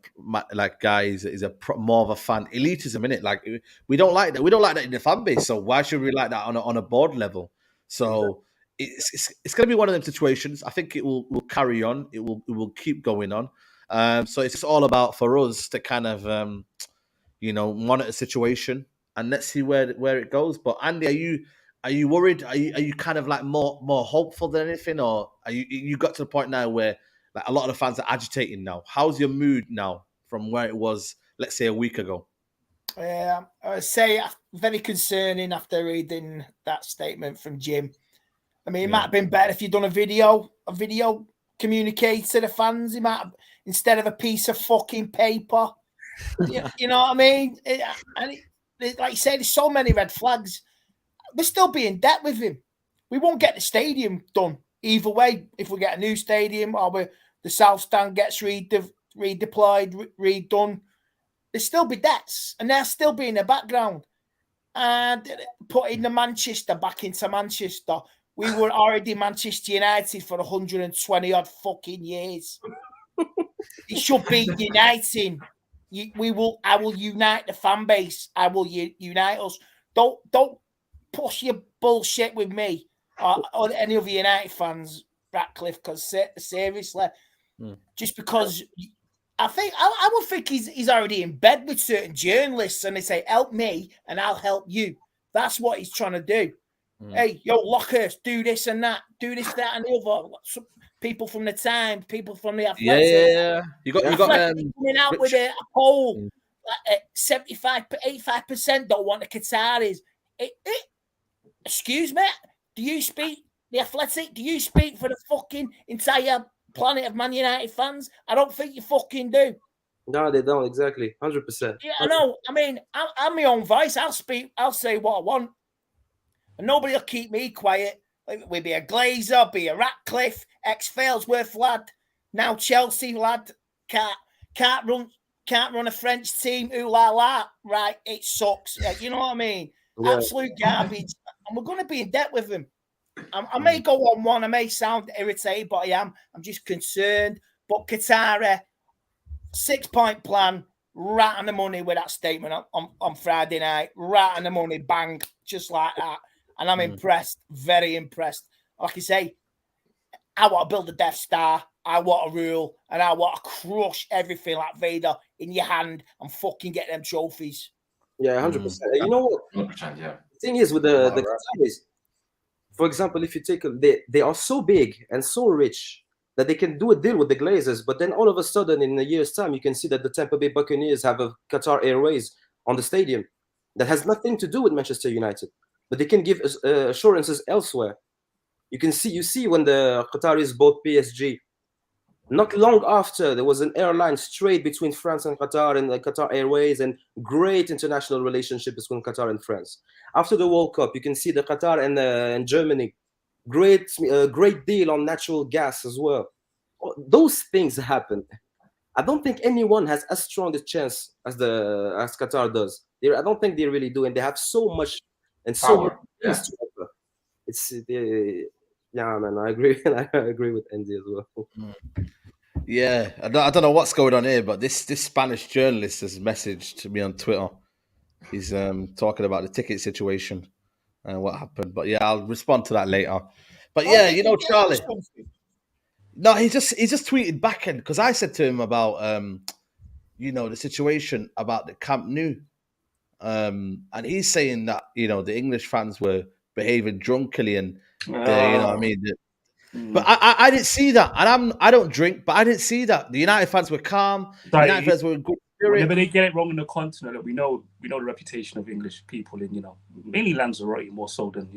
guy is more of a fan elitism, innit? Like we don't like that. We don't like that in the fan base. So why should we like that on a board level? So it's going to be one of them situations. I think it will carry on. It will keep going on. So it's all about for us to kind of monitor the situation. And let's see where it goes. But Andy, are you worried? Are you kind of like more hopeful than anything, or are you got to the point now where like a lot of the fans are agitating now? How's your mood now from where it was, let's say, a week ago? I would say very concerning after reading that statement from Jim. I mean, it might have been better if you'd done a video communicate to the fans. It might have, instead of a piece of fucking paper. You know what I mean? Like you say, there's so many red flags. We're still be in debt with him. We won't get the stadium done either way. If we get a new stadium or the South Stand gets redeployed, redone, there'll still be debts, and they'll still be in the background. And putting the Manchester back into Manchester, we were already Manchester United for 120 odd fucking years. It should be uniting. I will unite the fan base. I will unite us. Don't push your bullshit with me or any of the United fans, Ratcliffe, because seriously, just because I would think he's already in bed with certain journalists and they say, help me and I'll help you. That's what he's trying to do. Hey, yo, Weghorst, do this and that, do this, that, and the other. Some people from the Times, people from the Athletic. Yeah. You got coming out with a poll. 85% don't want the Qataris. Excuse me? Do you speak the Athletic? Do you speak for the fucking entire planet of Man United fans? I don't think you fucking do. No, they don't. Exactly. 100%. Yeah, I know. I mean, I'm my own voice. I'll speak. I'll say what I want. And nobody will keep me quiet. We'll be a Glazer, be a Ratcliffe, ex-Failsworth lad, now Chelsea lad, can't run a French team, ooh la la, right? It sucks. You know what I mean? Yeah. Absolute garbage. And we're going to be in debt with them. I may go on one, I may sound irritated, but I am. I'm just concerned. But Qatar, 6-point plan, right on the money with that statement on Friday night, right on the money, bang, just like that. And I'm impressed, very impressed. Like I say, I want to build a Death Star. I want to rule. And I want to crush everything like Vader in your hand and fucking get them trophies. Yeah, 100%. You know what? 100%, yeah. The thing is with the Qataris, for example, if you take they are so big and so rich that they can do a deal with the Glazers. But then all of a sudden, in a year's time, you can see that the Tampa Bay Buccaneers have a Qatar Airways on the stadium that has nothing to do with Manchester United. But they can give assurances elsewhere. You see when the Qataris bought PSG, not long after, there was an airline straight between France and Qatar and the Qatar Airways, and great international relationship between Qatar and France. After the World Cup, you can see the Qatar and Germany, great deal on natural gas as well. Those things happen. I don't think anyone has as strong a chance as Qatar does. I don't think they really do, and they have so much. And so much things to offer. Yeah, man, I agree. I agree with Andy as well. Yeah, I don't know what's going on here, but this Spanish journalist has messaged me on Twitter. He's talking about the ticket situation and what happened. But yeah, I'll respond to that later. But yeah, Charlie. No, he just tweeted back in because I said to him about the situation about the Camp Nou. And he's saying that the English fans were behaving drunkenly and but I didn't see that, and I don't drink, but I didn't see that. The United fans were calm. The United fans were in good spirit. Whenever they get it wrong in the continent, we know the reputation of English people in mainly Lanzarote more so than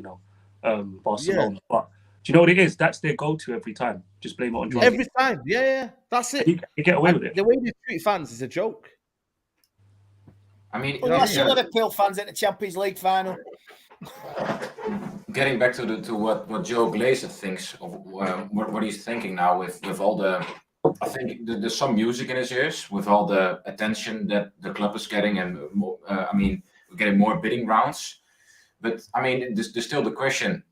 Barcelona. Yeah. But do you know what it is? That's their go-to every time. Just blame it on drunk. Every time, yeah, that's it. You get away with it. The way they treat fans is a joke. I mean, unless you're Liverpool fans at the Champions League final. Getting back to what Joe Glazer thinks of what he's thinking now with all the I think there's some music in his ears with all the attention that the club is getting, and I mean, we're getting more bidding rounds. But I mean, there's still the question,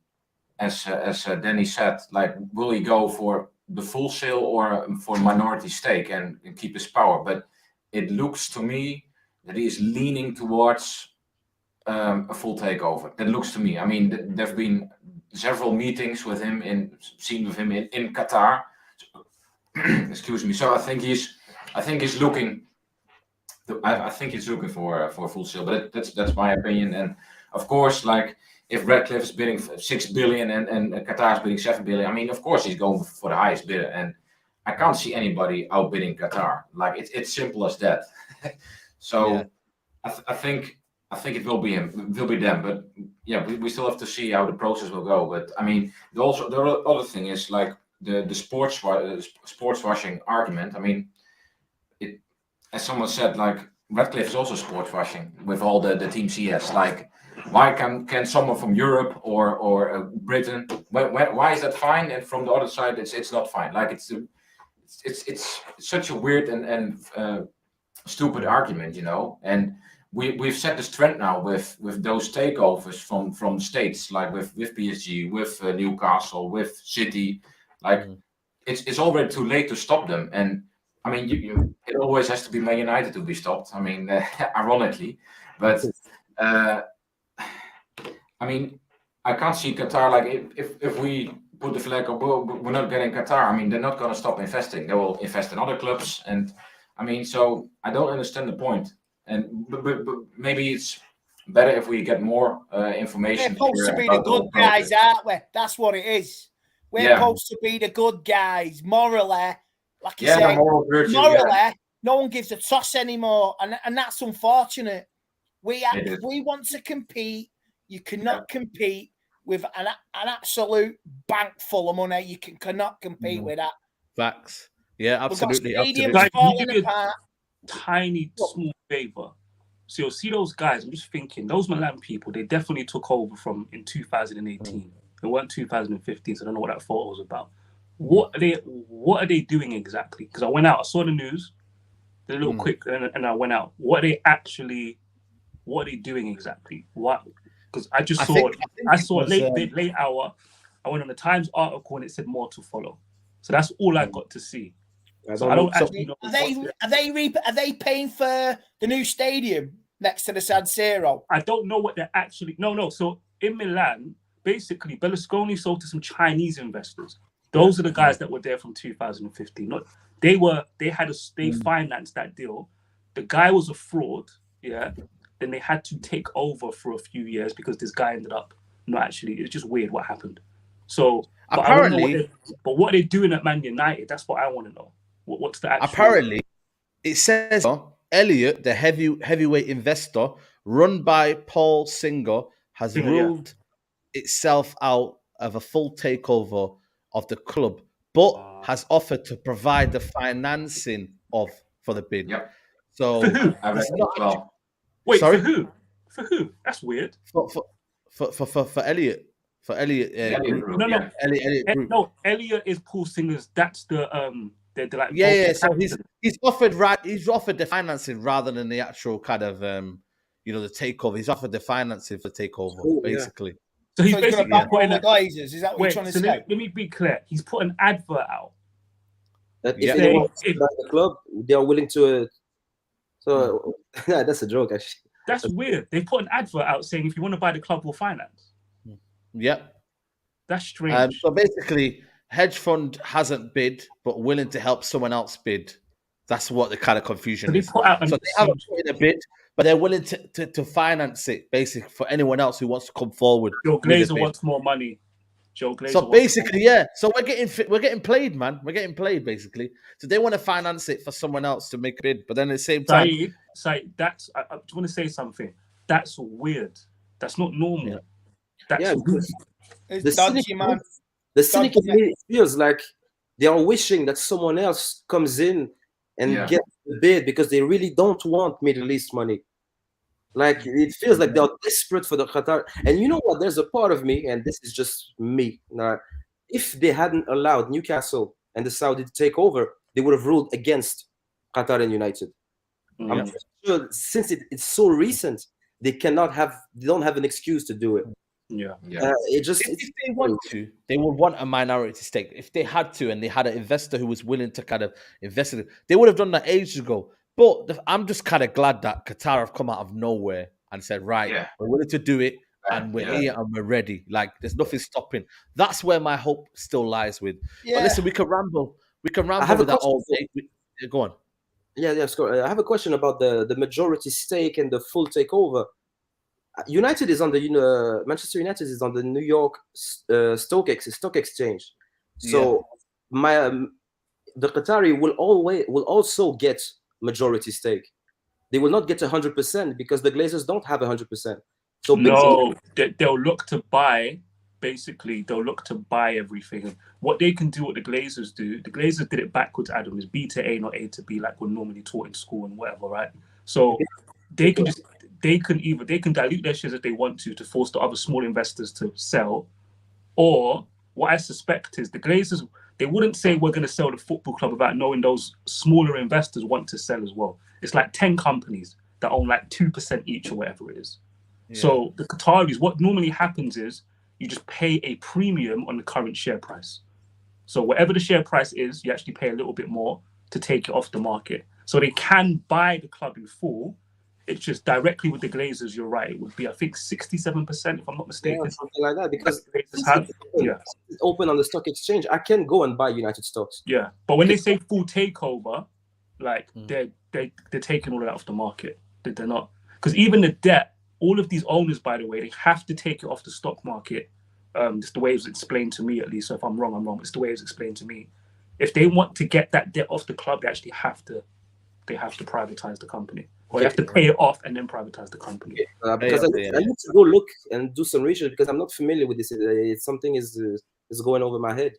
as Danny said, like, will he go for the full sale or for a minority stake and keep his power? But it looks to me that he is leaning towards a full takeover. That looks to me. I mean, there've been several meetings with him in Qatar. Excuse me. So I think he's looking. I think he's looking for a full sale. But that's my opinion. And of course, like, if Radcliffe is bidding 6 billion and Qatar is bidding 7 billion, I mean, of course he's going for the highest bidder. And I can't see anybody outbidding Qatar. Like, it's simple as that. So yeah. I think it will be him. It will be them. But yeah, we still have to see how the process will go. But I mean, the other thing is, like, the sports washing argument. I mean, it, as someone said, like, Radcliffe is also sports washing with all the teams he has. Like, why can someone from Europe or Britain, why is that fine, and from the other side it's not fine? Like, it's such a weird and stupid argument, you know. And we've set this trend now with those takeovers from states, like with PSG, with Newcastle, with City. Like, it's already too late to stop them. And I mean, it always has to be Man United to be stopped. I mean, ironically, but I mean, I can't see Qatar, like, if we put the flag up, we're not getting Qatar. I mean, they're not going to stop investing. They will invest in other clubs, and I mean, so I don't understand the point. And but maybe it's better if we get more information. We're supposed to be the good guys, aren't we? That's what it is. We're supposed to be the good guys, morally. Like you say, morally, no one gives a toss anymore, and that's unfortunate. We want to compete. You cannot compete with an absolute bank full of money. You cannot compete with that. Facts. Yeah, absolutely. Like, falling apart. Tiny small favor. So you'll see those guys. I'm just thinking, those Milan people, they definitely took over from in 2018. It weren't 2015, so I don't know what that photo was about. What are they doing exactly? Because I went out, I saw the news, did a little quick, and I went out. What are they doing exactly? What? Because I just saw late hour. I went on the Times article and it said more to follow. So that's all I got to see. So I don't actually know. Are they paying for the new stadium next to the San Siro? I don't know what they're actually. No. So in Milan, basically, Berlusconi sold to some Chinese investors. Those are the guys that were there from 2015. They financed that deal. The guy was a fraud. Yeah. Then they had to take over for a few years because this guy ended up not actually. It's just weird what happened. So apparently, but what are they doing at Man United? That's what I want to know. What's the actual? Apparently, it says Elliot, the heavyweight investor, run by Paul Singer, has ruled itself out of a full takeover of the club, but has offered to provide the financing for the bid. Yep. So for who? Wait, sorry? For who? That's weird. For Elliot. For Elliot. Elliot. No, Elliot is Paul Singer's. That's the like. So he's offered the financing rather than the actual kind of the takeover. He's offered the financing for the takeover, basically. So he's basically putting the Glazers. Is that what you're trying to say? Let me be clear. He's put an advert out. That if they want to buy the club, they are willing to. So that's a joke, actually. That's weird. They put an advert out saying if you want to buy the club, we'll finance. Yep. That's strange. So basically, hedge fund hasn't bid, but willing to help someone else bid. That's what the kind of confusion is. So they haven't put in a bid, but they're willing to finance it, basically, for anyone else who wants to come forward. Joe Glazer wants more money. Joe Glazer. So basically, yeah. So we're getting played, man. We're getting played, basically. So they want to finance it for someone else to make a bid, but then at the same time, Saeed, that's. I just want to say something. That's weird. That's not normal. Yeah. That's weird. The cynical feels like they are wishing that someone else comes in and gets the bid because they really don't want Middle East money. Like, it feels like they're desperate for the Qatar. And you know what? There's a part of me, and this is just me. Now, if they hadn't allowed Newcastle and the Saudi to take over, they would have ruled against Qatar and United. I'm sure since it's so recent, they don't have an excuse to do it. It just if they want to, they would want a minority stake. If they had to, and they had an investor who was willing to kind of invest in it, they would have done that ages ago. But I'm just kind of glad that Qatar have come out of nowhere and said, right, we're willing to do it, and we're here and we're ready. Like, there's nothing stopping. That's where my hope still lies with. But listen, we can ramble. We can ramble with that all day. Go on. Yeah, Scott. I have a question about the majority stake and the full takeover. United is on the Manchester United is on the New York Stock Exchange. So the Qatari will also get majority stake. They will not get 100% because the Glazers don't have 100%. So they'll look to buy. Basically, they'll look to buy everything. What they can do, what the Glazers do, the Glazers did it backwards, Adam, is B to A, not A to B, like we're normally taught in school and whatever, right? So they can dilute their shares if they want to force the other small investors to sell. Or what I suspect is the Glazers, they wouldn't say we're going to sell the football club without knowing those smaller investors want to sell as well. It's like 10 companies that own like 2% each or whatever it is. Yeah. So the Qataris, what normally happens is you just pay a premium on the current share price. So whatever the share price is, you actually pay a little bit more to take it off the market. So they can buy the club in full. It's just directly with the Glazers, you're right. It would be, I think, 67%, if I'm not mistaken. Yeah, something like that. Because it's open on the stock exchange. I can go and buy United stocks. Yeah. But when they say full takeover, like they're taking all of that off the market. They're not. Because even the debt, all of these owners, by the way, they have to take it off the stock market. Just the way it was explained to me, at least. So if I'm wrong, I'm wrong. It's the way it was explained to me. If they want to get that debt off the club, they actually have to privatize the company. Or they have to pay it off and then privatize the company. Because I need to go look and do some research because I'm not familiar with this. It's something is going over my head.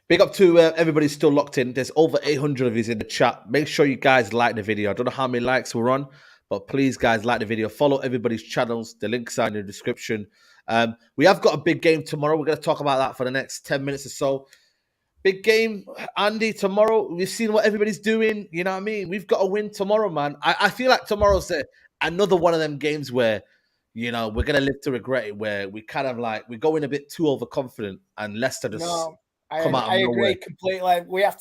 Big up to everybody still locked in. There's over 800 of you in the chat. Make sure you guys like the video. I don't know how many likes we're on, but please, guys, like the video. Follow everybody's channels. The links are in the description. We have got a big game tomorrow. We're going to talk about that for the next 10 minutes or so. Big game, Andy, tomorrow. We've seen what everybody's doing. You know what I mean? We've got to win tomorrow, man. I feel like tomorrow's another one of them games where, you know, we're going to live to regret it, where we kind of like, we go in a bit too overconfident and Leicester just come out of nowhere. I agree completely. We have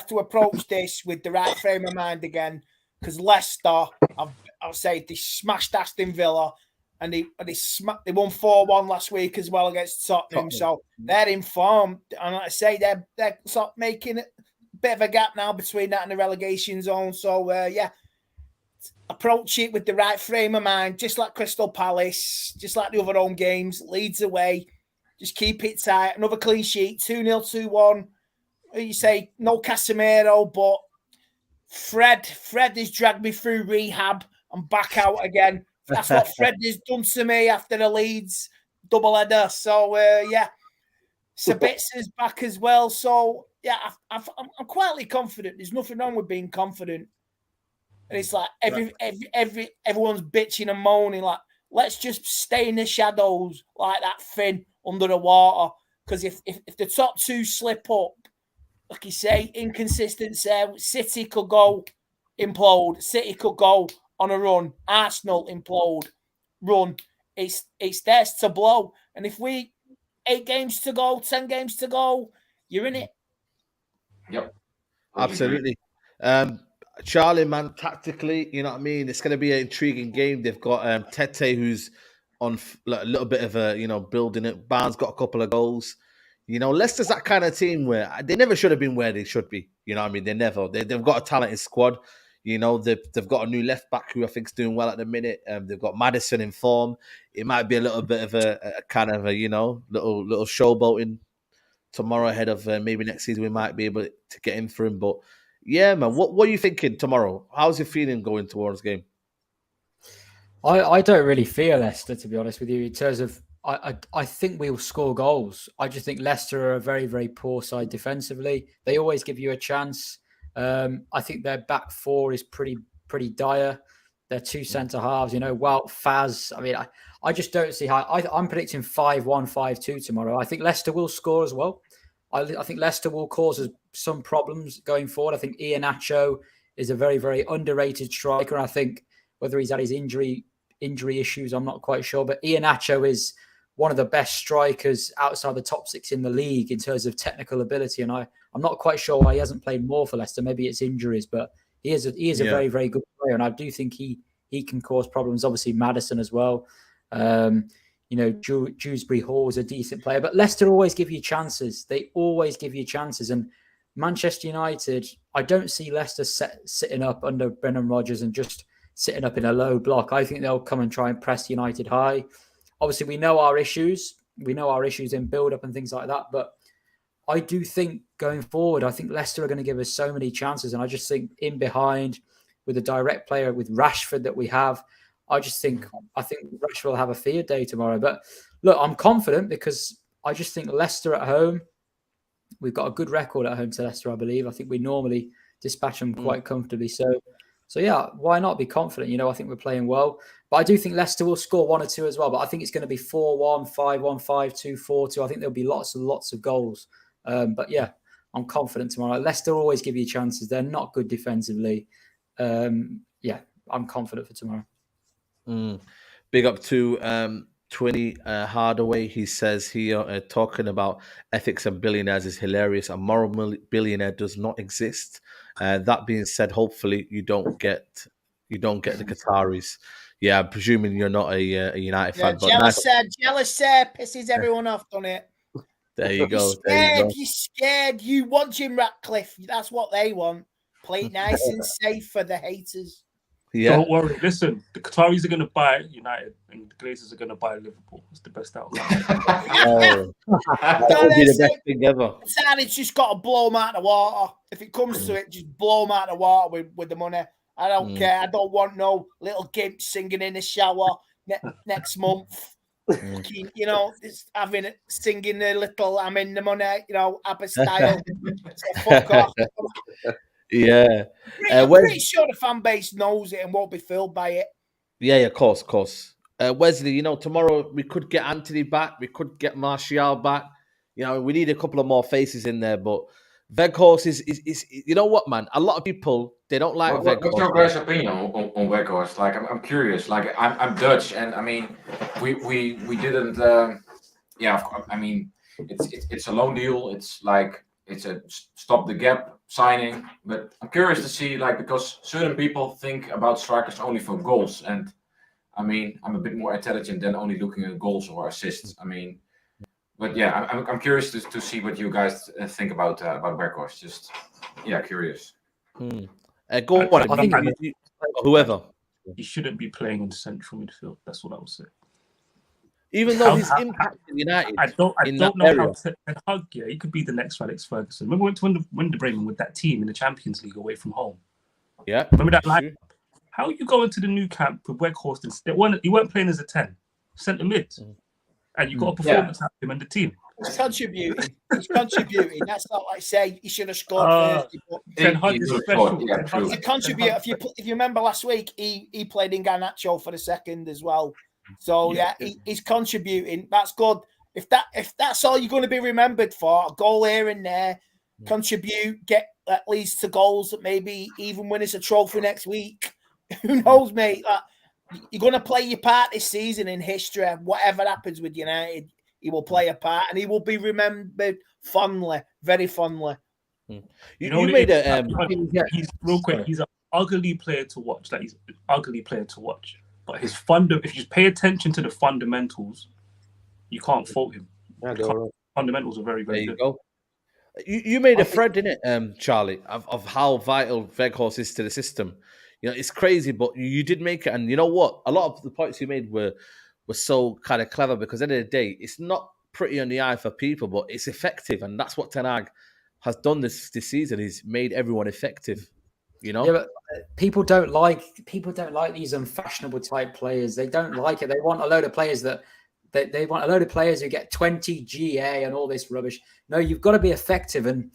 to approach this with the right frame of mind again, because Leicester, I'll say, they smashed Aston Villa. And they won 4-1 last week as well against Tottenham. So they're in form. And like I say, they're sort of making a bit of a gap now between that and the relegation zone. So, approach it with the right frame of mind, just like Crystal Palace, just like the other home games, Leeds away. Just keep it tight. Another clean sheet, 2-0, 2-1. You say, no Casemiro, but Fred has dragged me through rehab. I'm back out again. That's what Fred has done to me after the Leeds doubleheader. So, Sabitza's back as well. So, yeah, I'm quietly confident. There's nothing wrong with being confident. And it's like everyone's bitching and moaning. Like, let's just stay in the shadows like that fin under the water. Because if the top two slip up, like you say, inconsistency, City could go implode. City could go on a run, Arsenal implode, run. It's theirs to blow. And if 8 games to go, 10 games to go, you're in it. Yep. Absolutely. Charlie, man, tactically, you know what I mean? It's going to be an intriguing game. They've got Tete, who's on a little bit of a, building it. Barnes got a couple of goals. Leicester's that kind of team where they never should have been where they should be. You know what I mean? They've got a talented squad. They've got a new left back who I think is doing well at the minute. They've got Maddison in form. It might be a little bit of a kind of a little showboating tomorrow ahead of maybe next season. We might be able to get in for him. But yeah, man, what are you thinking tomorrow? How's your feeling going towards the game? I don't really fear Leicester, to be honest with you. In terms of, I think we'll score goals. I just think Leicester are a very, very poor side defensively. They always give you a chance. I think their back four is pretty dire. Their 2 centre halves, Wout, Faz. I mean, I just don't see how. I'm predicting 5-1, 5-2 tomorrow. I think Leicester will score as well. I think Leicester will cause us some problems going forward. I think Iheanacho is a very, very underrated striker. I think whether he's had his injury issues, I'm not quite sure. But Iheanacho is one of the best strikers outside the top 6 in the league in terms of technical ability. And I'm not quite sure why he hasn't played more for Leicester. Maybe it's injuries, but he is a very, very good player. And I do think he can cause problems. Obviously, Maddison as well. Dewsbury Hall is a decent player. But Leicester always give you chances. They always give you chances. And Manchester United, I don't see Leicester sitting up under Brendan Rodgers and just sitting up in a low block. I think they'll come and try and press United high. Obviously, we know our issues. We know our issues in build-up and things like that. But I do think going forward, I think Leicester are going to give us so many chances. And I just think in behind with a direct player with Rashford that we have, I think Rashford will have a field day tomorrow. But look, I'm confident because I just think Leicester at home, we've got a good record at home to Leicester, I believe. I think we normally dispatch them quite comfortably. So yeah, why not be confident? I think we're playing well. But I do think Leicester will score 1 or 2 as well. But I think it's going to be 4-1, 5-1, 5-2, 4-2. I think there'll be lots and lots of goals. But yeah, I'm confident tomorrow. Leicester always give you chances. They're not good defensively. Yeah, I'm confident for tomorrow. Big up to Twinny Hardaway. He says here, talking about ethics and billionaires is hilarious. A moral billionaire does not exist. That being said, hopefully you don't get the Qataris. Yeah, I'm presuming you're not a United fan. But jealous pisses everyone off, doesn't it? There you go. You're scared. You want Jim Ratcliffe. That's what they want. Play it nice and safe for the haters. Yeah. Don't worry. Listen, the Qataris are going to buy United and the Glazers are going to buy Liverpool. It's the best outcome. That would be the best thing ever. It's just got to blow them out of the water. If it comes to it, just blow them out of the water with the money. I don't care. I don't want no little gimp singing in the shower next month. It's singing a little I'm in the money, ABBA style. So fuck off. Yeah. I'm pretty sure the fan base knows it and won't be fooled by it. Yeah, of course. Wesley, tomorrow we could get Anthony back. We could get Martial back. We need a couple of more faces in there. But Weghorst is you know what, man? A lot of people, they don't like Weghorst. What's your guys' opinion on Weghorst? Like, I'm curious. Like, I'm Dutch, and I mean, we didn't. I mean, it's a loan deal. It's like it's a stop the gap signing. But I'm curious to see, like, because certain people think about strikers only for goals, and I mean, I'm a bit more intelligent than only looking at goals or assists. I mean, but yeah, I'm curious to see what you guys think about Weghorst. Just curious. Go on. I think whoever. He shouldn't be playing in central midfield. That's what I would say. Even though he's impacted United. I don't know how to hug. Yeah, he could be the next Alex Ferguson. Remember when we went to Bremen with that team in the Champions League away from home? Yeah. Remember that line? How you go into the new camp with Weghorst instead? You weren't playing as a 10, centre mid, and you got a performance out of him and the team. He's contributing. That's not like say he should have scored 30. He's a contributor. If you remember last week, he played in Garnacho for the second as well. So he's contributing. That's good. If that's all you're going to be remembered for, a goal here and there, contribute, get at least to goals that maybe even win us a trophy next week. Who knows, mate? You're going to play your part this season in history. Whatever happens with United, he will play a part and he will be remembered fondly, very fondly. He's real quick. He's an ugly player to watch. He's an ugly player to watch. But if you pay attention to the fundamentals, you can't fault him. Fundamentals are very, very good. There you go. You made a thread, didn't it, Charlie, of how vital Weghorst is to the system. It's crazy, but you did make it. And you know what? A lot of the points you made were so kind of clever because at the end of the day, it's not pretty on the eye for people, but it's effective. And that's what Ten Hag has done this season. He's made everyone effective. Yeah, but people don't like these unfashionable type players. They don't like it. They want a load of players they want a load of players who get 20 GA and all this rubbish. No, you've got to be effective. And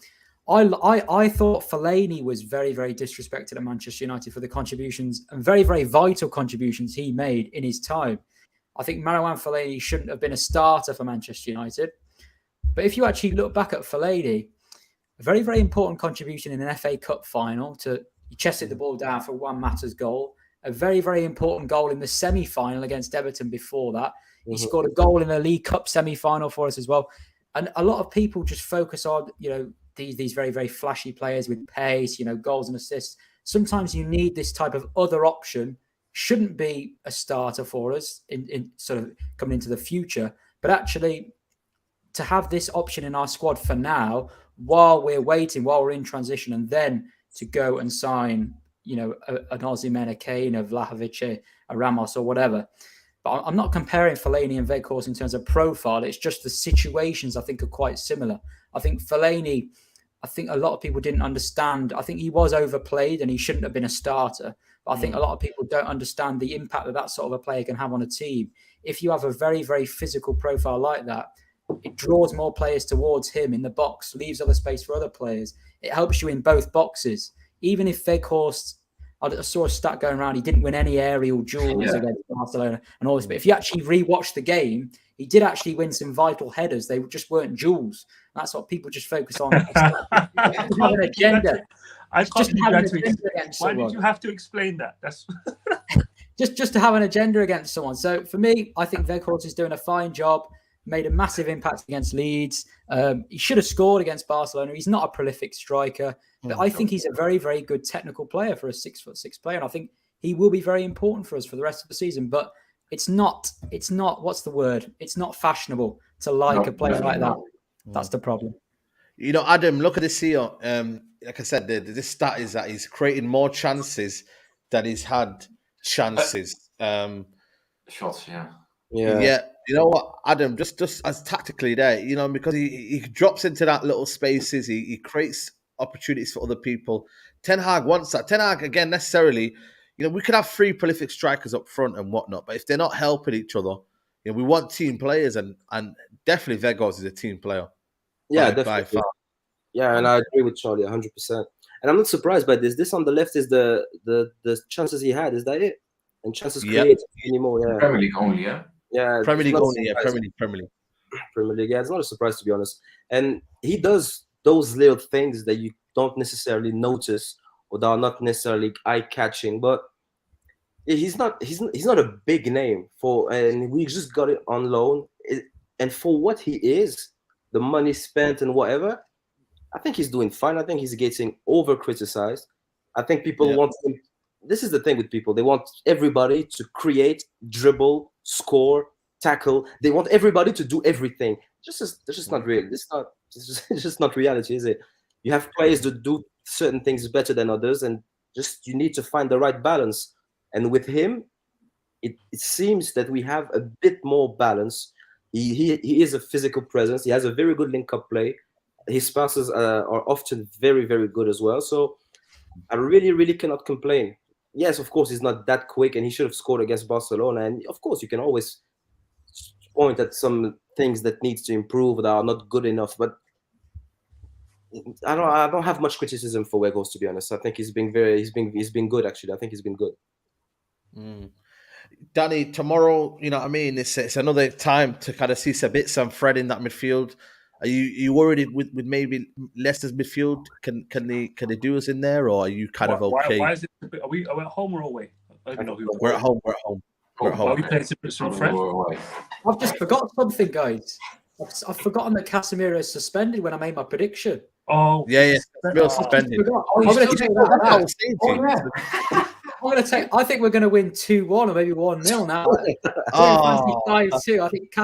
I thought Fellaini was very, very disrespected at Manchester United for the contributions and very, very vital contributions he made in his time. I think Marouane Fellaini shouldn't have been a starter for Manchester United. But if you actually look back at Fellaini, a very, very important contribution in an FA Cup final he chested the ball down for Juan Mata's goal. A very, very important goal in the semi-final against Everton before that. He scored a goal in a League Cup semi-final for us as well. And a lot of people just focus on, these very, very flashy players with pace, goals and assists. Sometimes you need this type of other option. Shouldn't be a starter for us in sort of coming into the future, but actually to have this option in our squad for now, while we're waiting, while we're in transition, and then to go and sign, an Osimhen, a Kane, a Vlahovic, a Ramos, or whatever. But I'm not comparing Fellaini and Weghorst in terms of profile. It's just the situations I think are quite similar. I think Fellaini, a lot of people didn't understand. I think he was overplayed and he shouldn't have been a starter. But I think a lot of people don't understand the impact that sort of a player can have on a team. If you have a very, very physical profile like that, it draws more players towards him in the box, leaves other space for other players. It helps you in both boxes. Even if Weghorst, I saw a stat going around, he didn't win any aerial duels against Barcelona and all this. But if you actually rewatch the game, he did actually win some vital headers. They just weren't duels. That's what people just focus on. Have an agenda. Why did you have to explain that? That's just to have an agenda against someone. So for me, I think Weghorst is doing a fine job. Made a massive impact against Leeds. He should have scored against Barcelona. He's not a prolific striker, but I think he's a very, very good technical player for a 6'6" player. And I think he will be very important for us for the rest of the season. But it's not, what's the word? It's not fashionable to like a player like that. That's the problem. Adam, look at this here. Like I said, this stat is that he's creating more chances than he's had chances. Shots, yeah. Yeah. You know what, Adam, just as tactically there, because he drops into that little spaces, he creates opportunities for other people. Ten Hag wants that. Ten Hag, again, necessarily, we could have 3 prolific strikers up front and whatnot, but if they're not helping each other, we want team players, and definitely Weghorst is a team player. Yeah, definitely. By far. Yeah, and I agree with Charlie 100%. And I'm not surprised by this. This on the left is the chances he had. Is that it? And chances created anymore. Yeah. Premier League only, yeah. Yeah, Premier League only. Yeah, Premier League. Yeah, it's not a surprise, to be honest. And he does those little things that you don't necessarily notice or that are not necessarily eye-catching. But he's not a big name and we just got it on loan. And for what he is, the money spent and whatever, I think he's doing fine. I think he's getting over-criticized. I think people want him. This is the thing with people. They want everybody to create, dribble, score, tackle. They want everybody to do everything. It's just not real. It's just not reality, is it? You have players that do certain things better than others, and you need to find the right balance. And with him, it seems that we have a bit more balance. He is a physical presence. He has a very good link-up play. His passes are often very, very good as well. So I really, really cannot complain. Yes, of course, he's not that quick, and he should have scored against Barcelona. And of course, you can always point at some things that needs to improve that are not good enough. But I don't have much criticism for Weghorst, to be honest. I think he's been good, actually. I think he's been good. Danny, tomorrow, it's another time to kind of see Sabitzer and Fred in that midfield. Are you worried with maybe Leicester's midfield? Can they do us in there, or are you kind of okay? Why is it? Are we at home or away? I don't know who we're at home. We're at home. Are we playing Sabitzer and Fred? I've just forgot something, guys. I've forgotten that Casemiro is suspended when I made my prediction. Oh, yeah, Casemiro suspended. I'm going to take that. I'm going to take. I think we're going to win 2-1 or maybe 1-0 now. 5-2. I think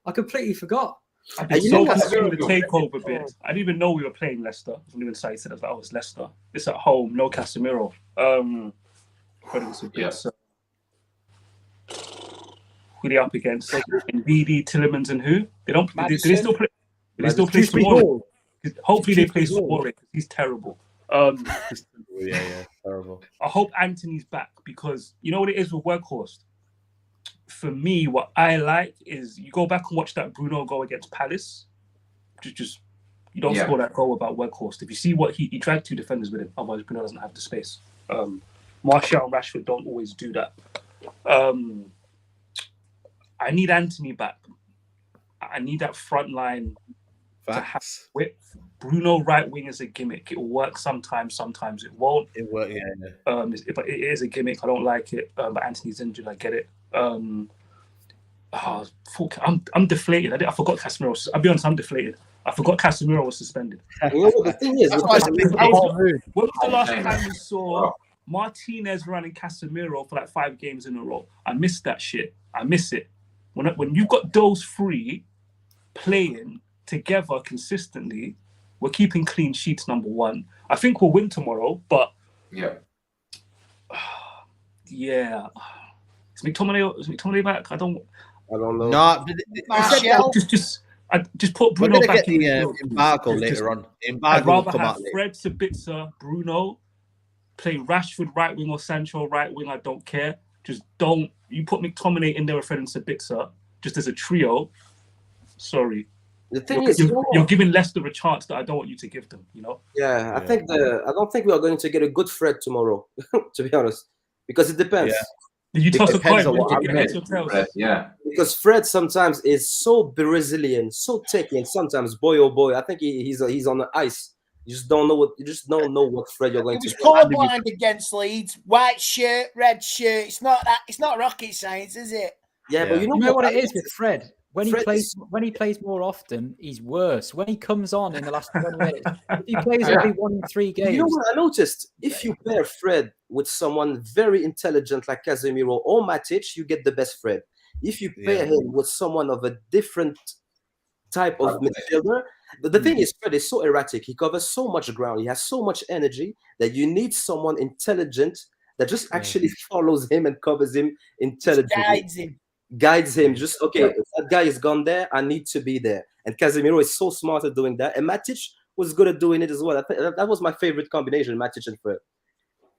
I completely forgot. I've been so concerned with the takeover bit. I didn't even know we were playing Leicester. I wasn't even excited as that was Leicester. It's at home, no Casemiro. But it was a bit. Who they up against? Ndidi, Tillemans, and who? Do they still play? They still play Sumori. Hopefully they play Sumori because he's terrible. Terrible. I hope Anthony's back because you know what it is with Weghorst. For me, what I like is you go back and watch that Bruno goal against Palace. Just you don't score that goal about Weghorst. If you see what he dragged 2 defenders with him, otherwise Bruno doesn't have the space. Martial and Rashford don't always do that. I need Anthony back. I need that front line Facts. Width. Bruno right wing is a gimmick. It will work sometimes it won't. It worked, yeah. But it is a gimmick. I don't like it. But Anthony's injured. I get it. I'm deflated. I forgot Casemiro. I'll be honest, I'm deflated. I forgot Casemiro was suspended. You know what the thing is? When was the last time we saw Martinez running Casemiro for like 5 games in a row? I miss that shit. I miss it. When you've got those three playing together consistently, we're keeping clean sheets, number one. I think we'll win tomorrow, but yeah. Is McTominay back? I don't know. No, just put Bruno back in the embargo later on. I'd rather have Fred, Sabitzer, Bruno, play Rashford right wing or Sancho right wing. I don't care. Just don't. You put McTominay in there with Fred and Sabitzer just as a trio. Sorry. The thing you're giving Leicester a chance that I don't want you to give them. You know. Yeah, I don't think we are going to get a good Fred tomorrow. To be honest, because it depends. Yeah. You toss a coin. Yeah. Because Fred sometimes is so Brazilian, so techy, and sometimes boy oh boy, I think he's on the ice. You just don't know what Fred you're going to. He was colourblind against Leeds. White shirt, red shirt. It's not rocket science, is it? Yeah, but you know what it is with Fred. When he plays more often, he's worse. When he comes on in the last 20 minutes, he plays only 1 in 3 games. You know what I noticed? If you pair Fred with someone very intelligent like Casemiro or Matic, you get the best Fred. If you pair him with someone of a different type of midfielder, the thing is, Fred is so erratic. He covers so much ground. He has so much energy that you need someone intelligent that just actually follows him and covers him intelligently. Guides him. Just if that guy is gone there, I need to be there. And Casemiro is so smart at doing that. And Matic was good at doing it as well. That was my favorite combination, Matic and Fred.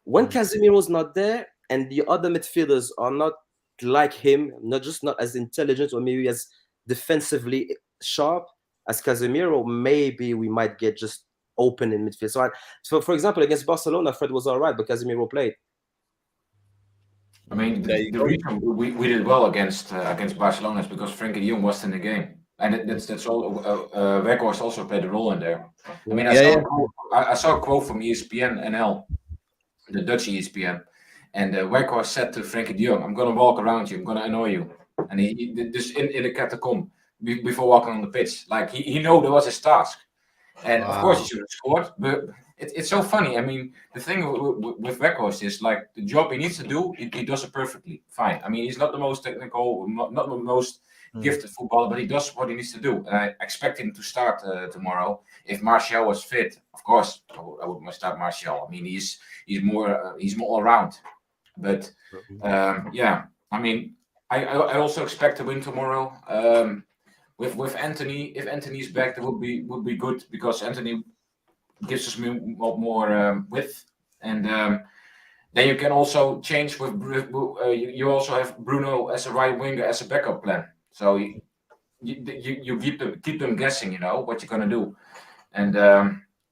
When Casemiro's not there and the other midfielders are not like him, not as intelligent or maybe as defensively sharp as Casemiro, maybe we might get just open in midfield. So for example, against Barcelona, Fred was all right, but Casemiro played. I mean, the reason we did well against Barcelona is because Frankie de Jong was in the game, and that's all. Weghorst also played a role in there. I mean, I saw a quote from ESPN NL, the Dutch ESPN, and Weghorst said to Frankie de Jong, "I'm going to walk around you. I'm going to annoy you," and he did this in the catacomb before walking on the pitch. Like he knew that was his task, and of course he should have scored, but. It's so funny. I mean, the thing with Weghorst is like the job he needs to do, he does it perfectly. Fine. I mean, he's not the most technical, not the most gifted footballer, but he does what he needs to do. And I expect him to start tomorrow. If Martial was fit, of course, I would start Martial. I mean, he's more all around. But I mean, I also expect to win tomorrow. With Anthony, if Anthony's back, that would be good because Anthony gives us more width, and then you can also change with. You also have Bruno as a right winger as a backup plan. So you keep them guessing. You know what you're gonna do, and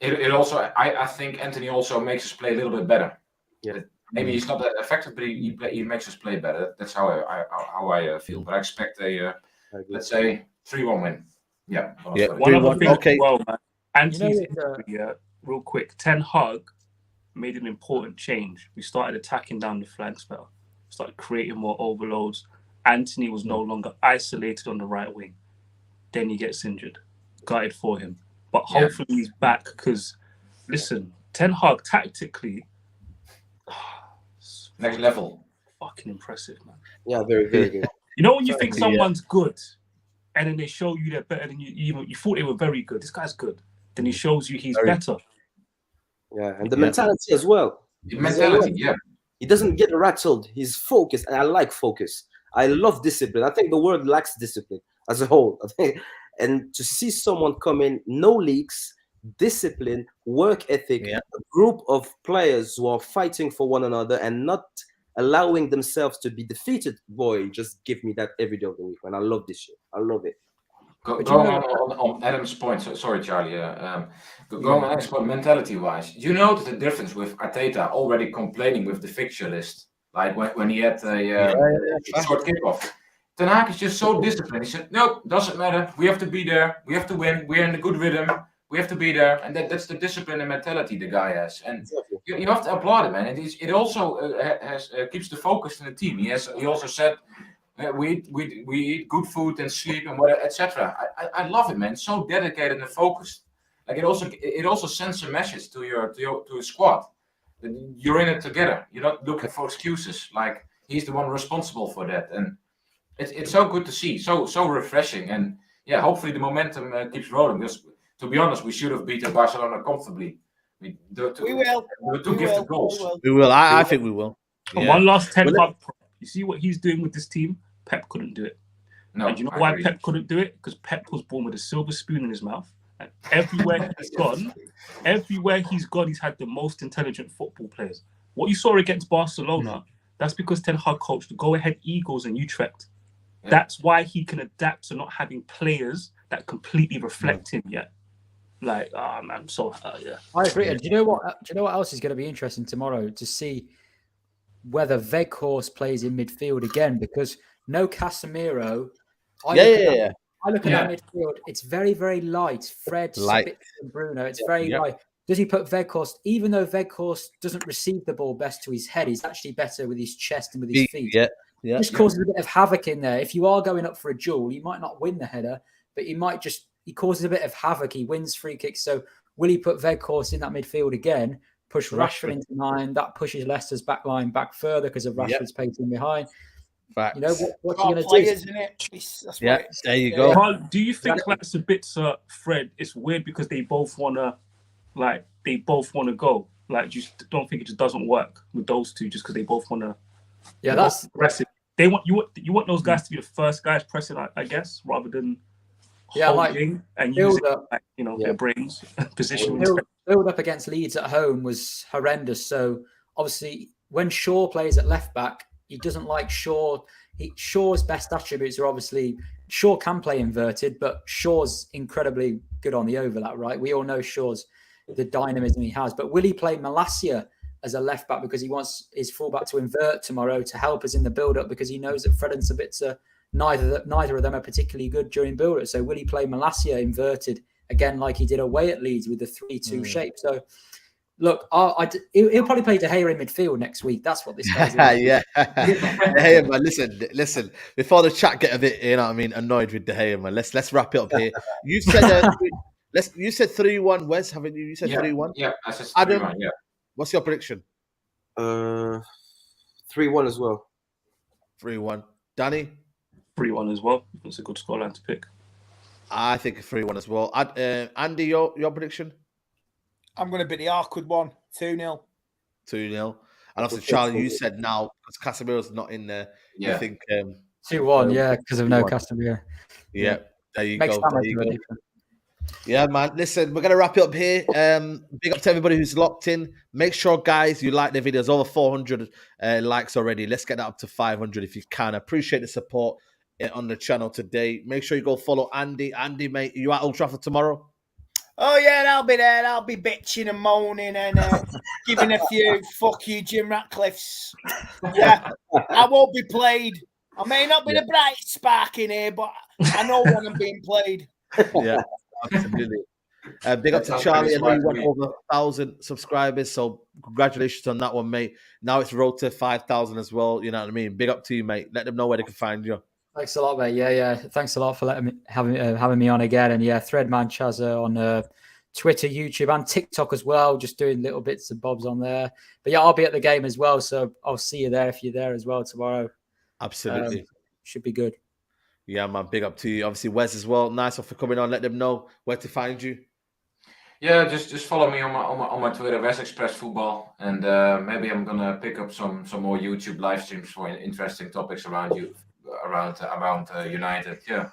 it also I think Anthony also makes us play a little bit better. Yeah, maybe he's not that effective, but he makes us play better. That's how I feel. But I expect let's say 3-1 win. Yeah. One other thing as well, man. Anthony, real quick, Ten Hag made an important change. We started attacking down the flanks better. Started creating more overloads. Anthony was no longer isolated on the right wing. Then he gets injured. Gutted for him. But hopefully he's back because, listen, Ten Hag tactically, next level. Fucking impressive, man. Yeah, very, very good. You know when you think someone's good and then they show you they're better than you thought they were very good. This guy's good. Then he shows you he's better. Yeah, and the mentality as well. The mentality, He doesn't get rattled. He's focused, and I like focus. I love discipline. I think the world lacks discipline as a whole. And to see someone come in, no leaks, discipline, work ethic, a group of players who are fighting for one another and not allowing themselves to be defeated, boy, just give me that every day of the week. And I love this shit. I love it. Going on Adam's point, sorry, Charlie. Going on Adam's point, mentality-wise, you notice the difference with Arteta already complaining with the fixture list, like when he had a short kickoff. Ten Hag is just so disciplined. He said, "No, doesn't matter. We have to be there. We have to win. We're in a good rhythm. We have to be there." And that's the discipline and mentality the guy has. And you have to applaud him, man. It also keeps the focus in the team. He also said, we eat good food and sleep and whatever, etc. I love it, man. So dedicated and focused. Like it also sends a message to your squad that you're in it together. You're not looking for excuses. Like he's the one responsible for that, and it's so good to see. So refreshing, and yeah, hopefully the momentum keeps rolling. Because to be honest, we should have beaten Barcelona comfortably. We will. We will. I think we will. And one last 10 Hag. You see what he's doing with this team? Pep couldn't do it. No, and you know why Pep couldn't do it? Because Pep was born with a silver spoon in his mouth. And everywhere he's gone, he's had the most intelligent football players. What you saw against Barcelona, that's because Ten Hag coached the go-ahead Eagles in Utrecht. Yeah. That's why he can adapt to not having players that completely reflect him yet. Like, I'm so yeah. I agree. And do you know what else is going to be interesting tomorrow? To see whether Weghorst plays in midfield again, because no Casemiro. I look at that midfield. It's very, very light. Fred, Spitz, and Bruno. It's very light. Does he put Weghorst? Even though Weghorst doesn't receive the ball best to his head, he's actually better with his chest and with his feet. Just causes a bit of havoc in there. If you are going up for a duel, he might not win the header, but he causes a bit of havoc. He wins free kicks. So will he put Weghorst in that midfield again? Push Rashford into 9. That pushes Leicester's back line back further because of Rashford's pacing behind. Facts. You know what you're going to do? Isn't it? There you go. Do you think Sabitzer, Fred? It's weird because they both wanna go. Like, just don't think it just doesn't work with those two just because they both wanna. Yeah, that's aggressive. They want you want those guys to be the first guys pressing, I guess, rather than holding and using their brains position. Build up against Leeds at home was horrendous. So obviously, when Shaw plays at left back, he doesn't like Shaw. Shaw's best attributes are obviously Shaw can play inverted, but Shaw's incredibly good on the overlap, right? We all know Shaw's the dynamism he has. But will he play Malacia as a left back because he wants his fullback to invert tomorrow to help us in the build up because he knows that Fred and Sabitzer, neither of them are particularly good during build up. So will he play Malacia inverted again like he did away at Leeds with the 3-2 shape? So look, he'll probably play De Gea in midfield next week. That's what this guy's like. De Gea, man. Listen. Before the chat get a bit, annoyed with De Gea, man. Let's wrap it up here. You said you said 3-1, Wes, haven't you? You said 3-1. Yeah, I said 3-1. Adam, what's your prediction? 3-1 as well. 3-1. Danny? 3-1 as well. That's a good scoreline to pick. I think 3-1 as well. Andy, your prediction? I'm going to be the awkward one. 2-0. 2-0. And obviously, Charlie, you said now because Casemiro's not in there. Yeah. I think 2-1. Because of no Casemiro. Yeah. There you Makes go. There you go. Yeah, man. Listen, we're going to wrap it up here. Big up to everybody who's locked in. Make sure, guys, you like the videos. Over 400 likes already. Let's get that up to 500 if you can. I appreciate the support on the channel today. Make sure you go follow Andy. Andy, mate, you at Old Trafford tomorrow? Oh, yeah, I'll be there. I'll be bitching and moaning and giving a few fuck you, Jim Ratcliffe's. Yeah, I won't be played. I may not be the brightest spark in here, but I know when I'm being played. Yeah. Absolutely. Big up to Charlie. I know you went over 1,000 subscribers, so congratulations on that one, mate. Now it's road to 5,000 as well. You know what I mean? Big up to you, mate. Let them know where they can find you. Thanks a lot, mate. Yeah. Thanks a lot for having me on again. And Threadman Chazza on Twitter, YouTube, and TikTok as well. Just doing little bits and bobs on there. But I'll be at the game as well, so I'll see you there if you're there as well tomorrow. Absolutely, should be good. Yeah, man. Big up to you. Obviously, Wes as well. Nice one for coming on. Let them know where to find you. Yeah, just follow me on my Twitter, Wes Express Football, and maybe I'm gonna pick up some more YouTube live streams for interesting topics around United. Yeah,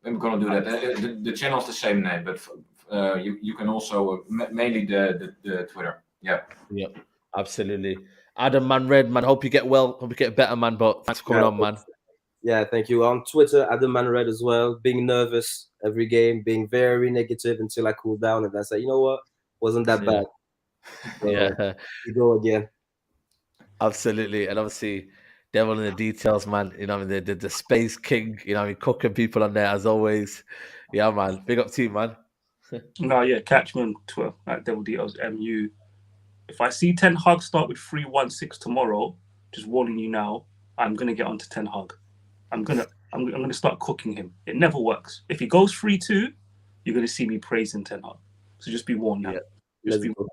I'm gonna do that. The channel's the same name, but you can also mainly the Twitter. Yeah. Absolutely. Adam, man, Red, man. Hope you get well. Hope you get better, man. But thanks for coming on, man. Yeah, thank you. On Twitter, Adam Manred as well. Being nervous every game, being very negative until I cool down, and I say, you know what, wasn't that bad. So, we go again. Absolutely, and obviously Devil in the details, man. You know, the Space King. You know, cooking people on there as always. Yeah, man. Big up to you, man. No, yeah, catch me on Twitter at Devil Details MU. If I see Ten Hag start with 3-1-6 tomorrow, just warning you now, I'm gonna get onto Ten Hag. I'm gonna start cooking him. It never works. If he goes 3-2, you're gonna see me praising Ten Hag. So just be warned now. Just be warned.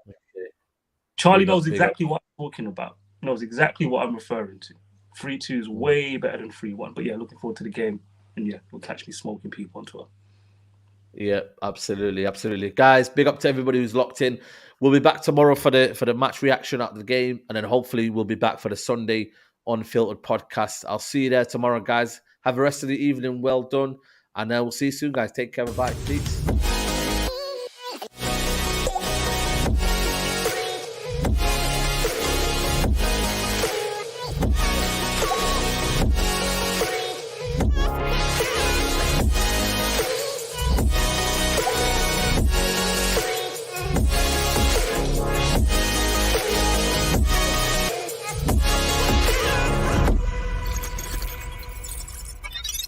Charlie knows exactly what I'm talking about. Knows exactly what I'm referring to. 3-2 is way better than 3-1. But yeah, looking forward to the game. And yeah, you'll catch me smoking people on Twitter. Yeah, absolutely, absolutely. Guys, big up to everybody who's locked in. We'll be back tomorrow for the match reaction after the game, and then hopefully we'll be back for the Sunday Unfiltered podcast. I'll see you there tomorrow, guys. Have the rest of the evening well done, and we'll see you soon, guys. Take care. Bye. Peace.